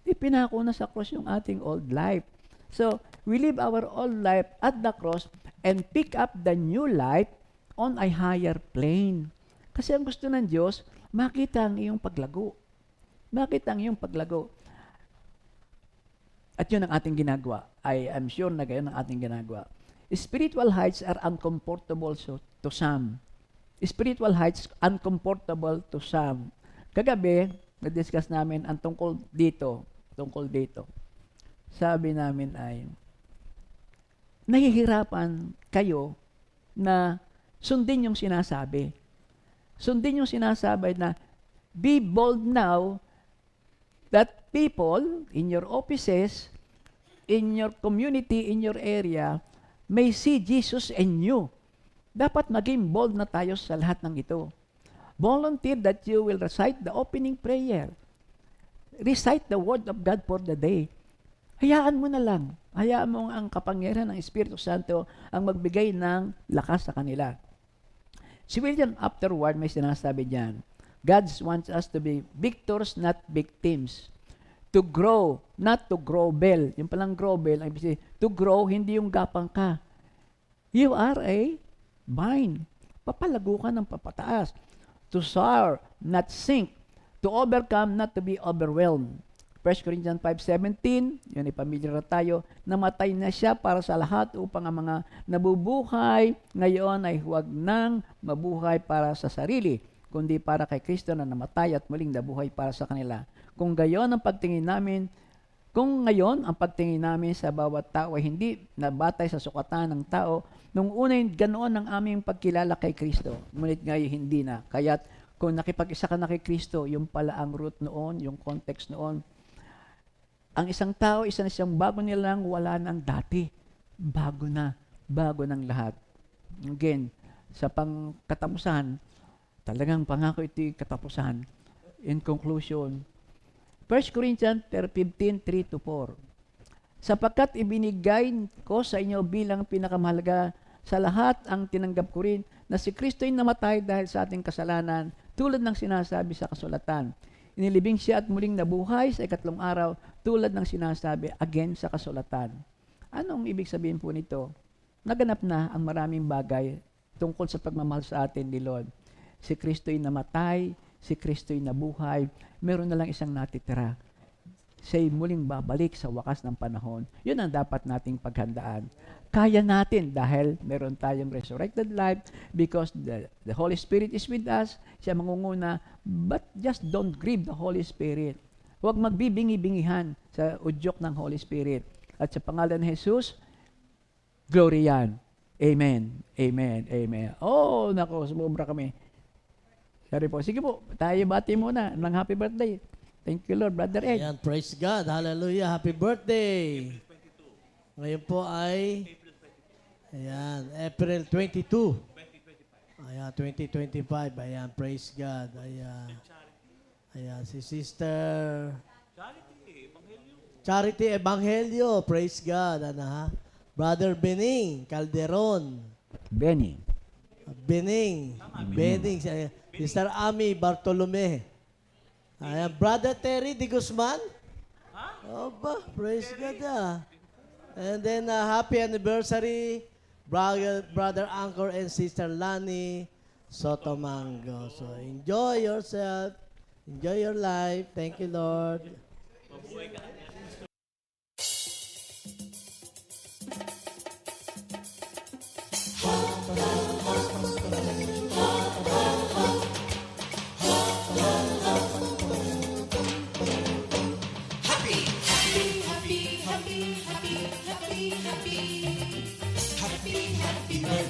Ipinako na sa krus yung ating old life. So, we live our old life at the cross and pick up the new life on a higher plane. Kasi ang gusto ng Diyos, makita ang iyong paglago. Makita ang iyong paglago. At yun ang ating ginagawa. I am sure na gayon ang ating ginagawa. Spiritual heights are uncomfortable to some. Spiritual heights uncomfortable to some. Kagabi, na-discuss namin ang tungkol dito. Sabi namin ay, nahihirapan kayo na sundin yung sinasabi. Sundin yung sinasabi na, be bold now that people in your offices, in your community, in your area, may see Jesus in you. Dapat maging bold na tayo sa lahat ng ito. Volunteer that you will recite the opening prayer. Recite the word of God for the day. Hayaan mo na lang. Hayaan mo ang kapangyarihan ng Espiritu Santo ang magbigay ng lakas sa kanila. Si William afterward may sinasabi diyan, God wants us to be victors, not victims. To grow, not to grovel. Yung palang grovel, ang ibig sabihin, to grow, hindi yung gapang ka. You are a vine. Papalago ka ng papataas. To soar, not sink. To overcome, not to be overwhelmed. 1 Corinthians 5:17, yun ay pamilyar na tayo, namatay na siya para sa lahat upang ang mga nabubuhay ngayon ay huwag nang mabuhay para sa sarili, kundi para kay Kristo na namatay at muling nabuhay para sa kanila. Kung ngayon ang pagtingin namin sa bawat tao ay hindi nabatay sa sukatan ng tao, nung unay ganoon ang aming pagkilala kay Kristo, ngunit ngayon hindi na. Kaya't kung nakipag-isa ka na kay Kristo, yung pala ang root noon, yung context noon. Ang isang tao, isa na siyang bago nilang wala nang dati. Bago ng lahat. Again, sa pangkatapusan, talagang pangako ito'y katapusan. In conclusion, 1 Corinthians 15:3-4. Sapagkat ibinigay ko sa inyo bilang pinakamahalaga sa lahat ang tinanggap ko rin na si Kristo'y namatay dahil sa ating kasalanan tulad ng sinasabi sa kasulatan. Inilibing siya at muling nabuhay sa ikatlong araw tulad ng sinasabi again sa kasulatan. Anong ibig sabihin po nito? Naganap na ang maraming bagay tungkol sa pagmamahal sa atin ni Lord. Si Kristo'y namatay, si Kristo'y nabuhay, meron na lang isang natitira. Siya'y muling babalik sa wakas ng panahon. Yun ang dapat nating paghandaan. Kaya natin dahil meron tayong resurrected life because the Holy Spirit is with us. Siya mangunguna, but just don't grieve the Holy Spirit. Huwag magbibingi-bingihan sa udyok ng Holy Spirit. At sa pangalan ni Jesus, glory yan. Amen. Amen. Amen. Oh, nako, sumubra kami. Sorry po. Sige po, tayo bati muna ng happy birthday. Thank you, Lord, Brother Ed. Ayan, praise God. Hallelujah. Happy birthday. Ngayon po ay April 22. Ayan, 2025. Ayan, praise God. Ayan, si Sister Charity Evangelio. Praise God. Ano ha? Brother Bening Calderon. Benny. Bening. Sister Ami Bartolome. Ayan, Brother Terry Di Guzman. Oba, praise God And then, happy anniversary, Brother Anchor and Sister Lani Sotomango. So, enjoy yourself. Enjoy your life. Thank you, Lord. Happy birthday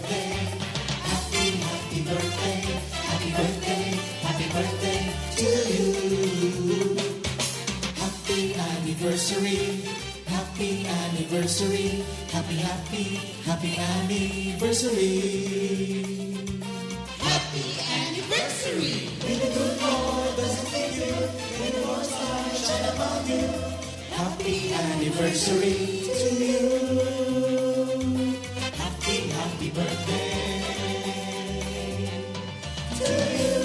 happy, happy, happy anniversary. Happy anniversary. May the good Lord doesn't leave you, may the Lord's light shine upon you. Happy anniversary to you. Happy, happy birthday to you.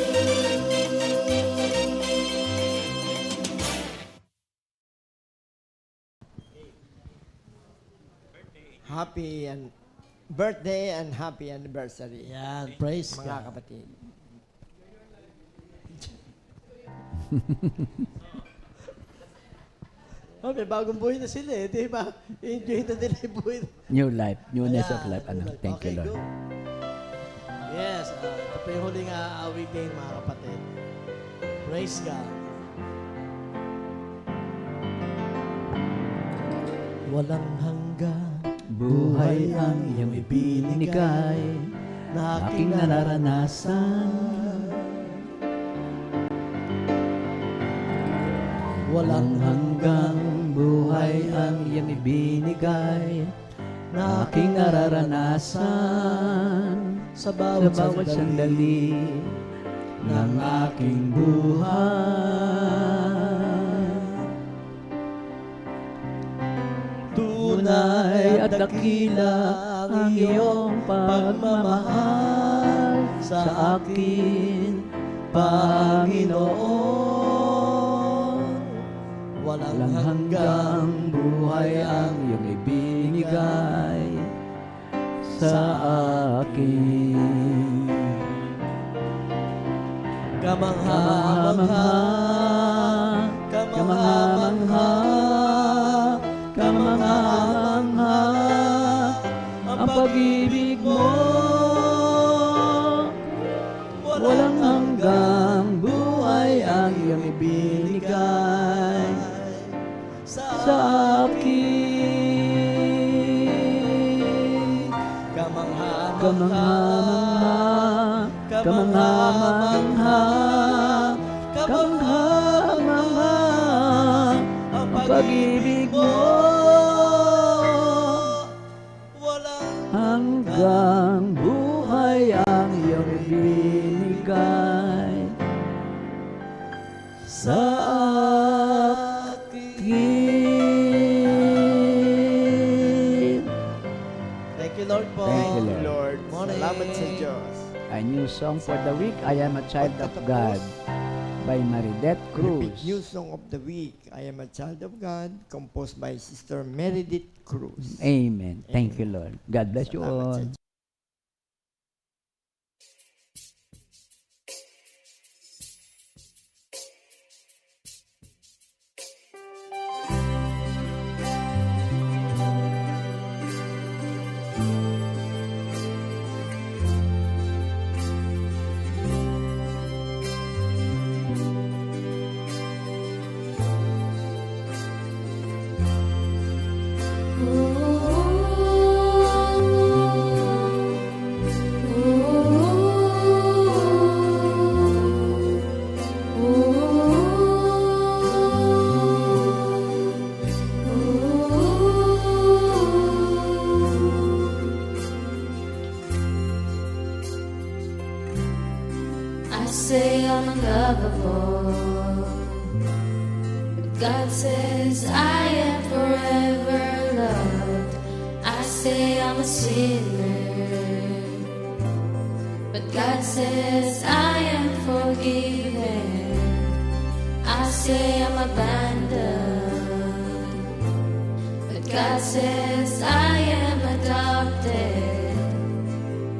Happy and birthday and happy anniversary. Yan, praise Mga God. kapatid. Oh, may bagong buhay na sila eh. Di ba? Enjoy na nila yung buhay. New life, newness of Ayan, life. Ano? Thank okay, you, Lord. go. Yes, ito po yung huling awitin, mga kapatid. Praise God. Walang hanggan Buhay ang iyong ibinigay na aking nararanasan. Walang hanggang buhay ang iyong ibinigay na aking nararanasan sa sa bawat bawat sandali sandali ng aking buhay. Tunay at dakila ang iyong pagmamahal sa akin, Panginoon. Walang hanggang buhay ang iyong ibinigay sa akin. Kamangha-mangha, Kamangha-mangha, kamangha-mangha, ang pag-ibig mo. Walang hanggang buhay ang iyong ibinigay sa akin. kamangha-mangha, Kamangha-mangha, kamangha-mangha, ang pag-ibig mo. walang Hanggang buhay ang iyong ibinigay sa akin. Thank you, Lord po. Thank you, Lord. Lord, Morning. salamat sa Diyos. A new song for the week, I Am a Child of God by Maridette Repeat new Cruz. song of the week. I am a child of God, composed by Sister Meredith Cruz. Amen. Thank you, Lord. God bless you Salamat all. sa Diyos. I say I'm unlovable, but God says I am forever loved. I say I'm a sinner, but God says I am forgiven. I say I'm abandoned, but God says I am adopted.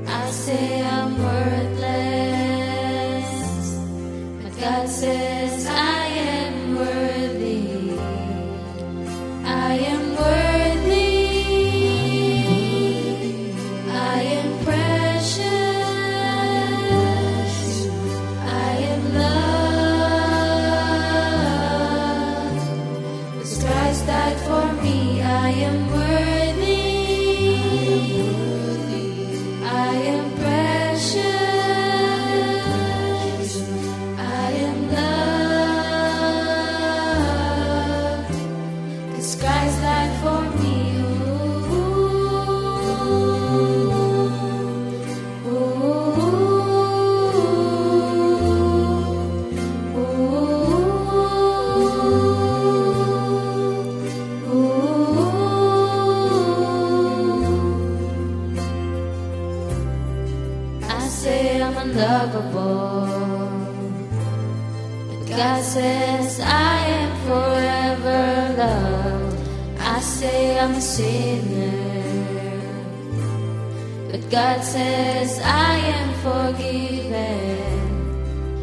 I say I'm worthless, but God says I am worthy. I am worthy. I am precious. I am loved. 'Cause Christ died for me. I am worthy. I am precious. I am loved. say I'm unlovable, but God says I am forever loved. I say I'm a sinner, but God says I am forgiven.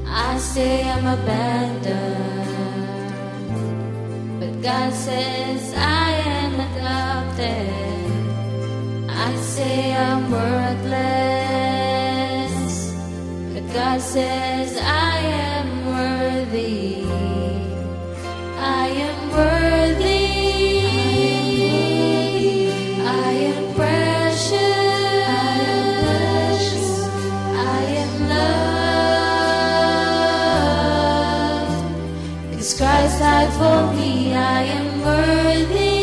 I say I'm abandoned, but God says I am adopted. I say I'm worthless, but God says I am worthy. I am worthy. I am precious. I am loved. 'Cause Christ died for me. I am worthy.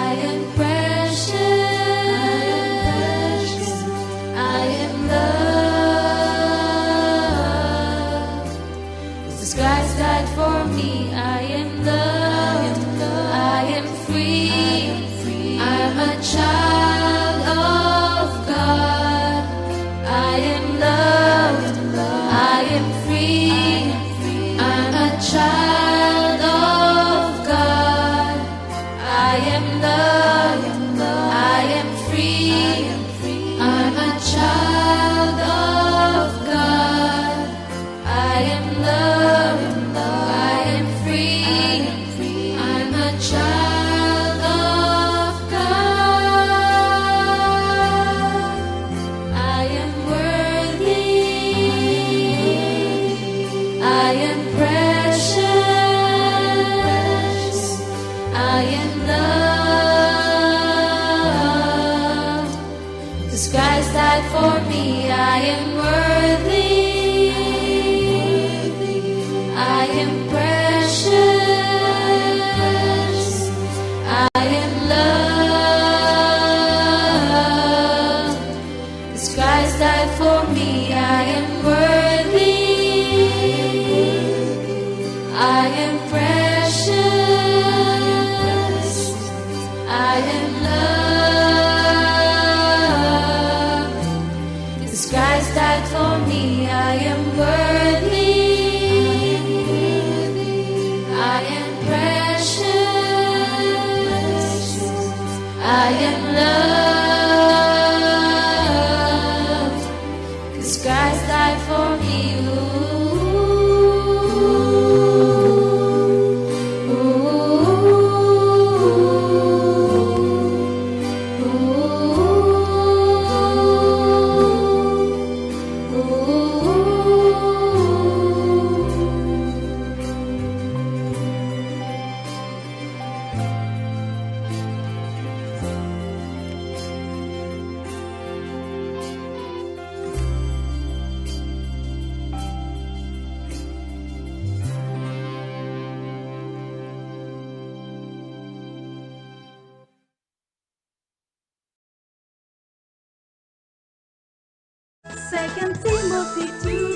I am precious. I am loved. 'Cause Christ died for me. I am loved. I am free. I'm a child of God. I am loved. I am free. I'm a child of God. I am loved. I am free. I'm a child of God. I am loved. I am free. I'm a child of God. I am worthy. I am precious. I am loved. 'Cause Christ died for me. I am worthy. I am precious. I am loved. 'Cause Christ died for me. I am worthy. I am precious. I am loved. 'Cause Christ died for me. I am worthy. I am precious. I am loved. 'Cause Christ died for me. Second Timothy 2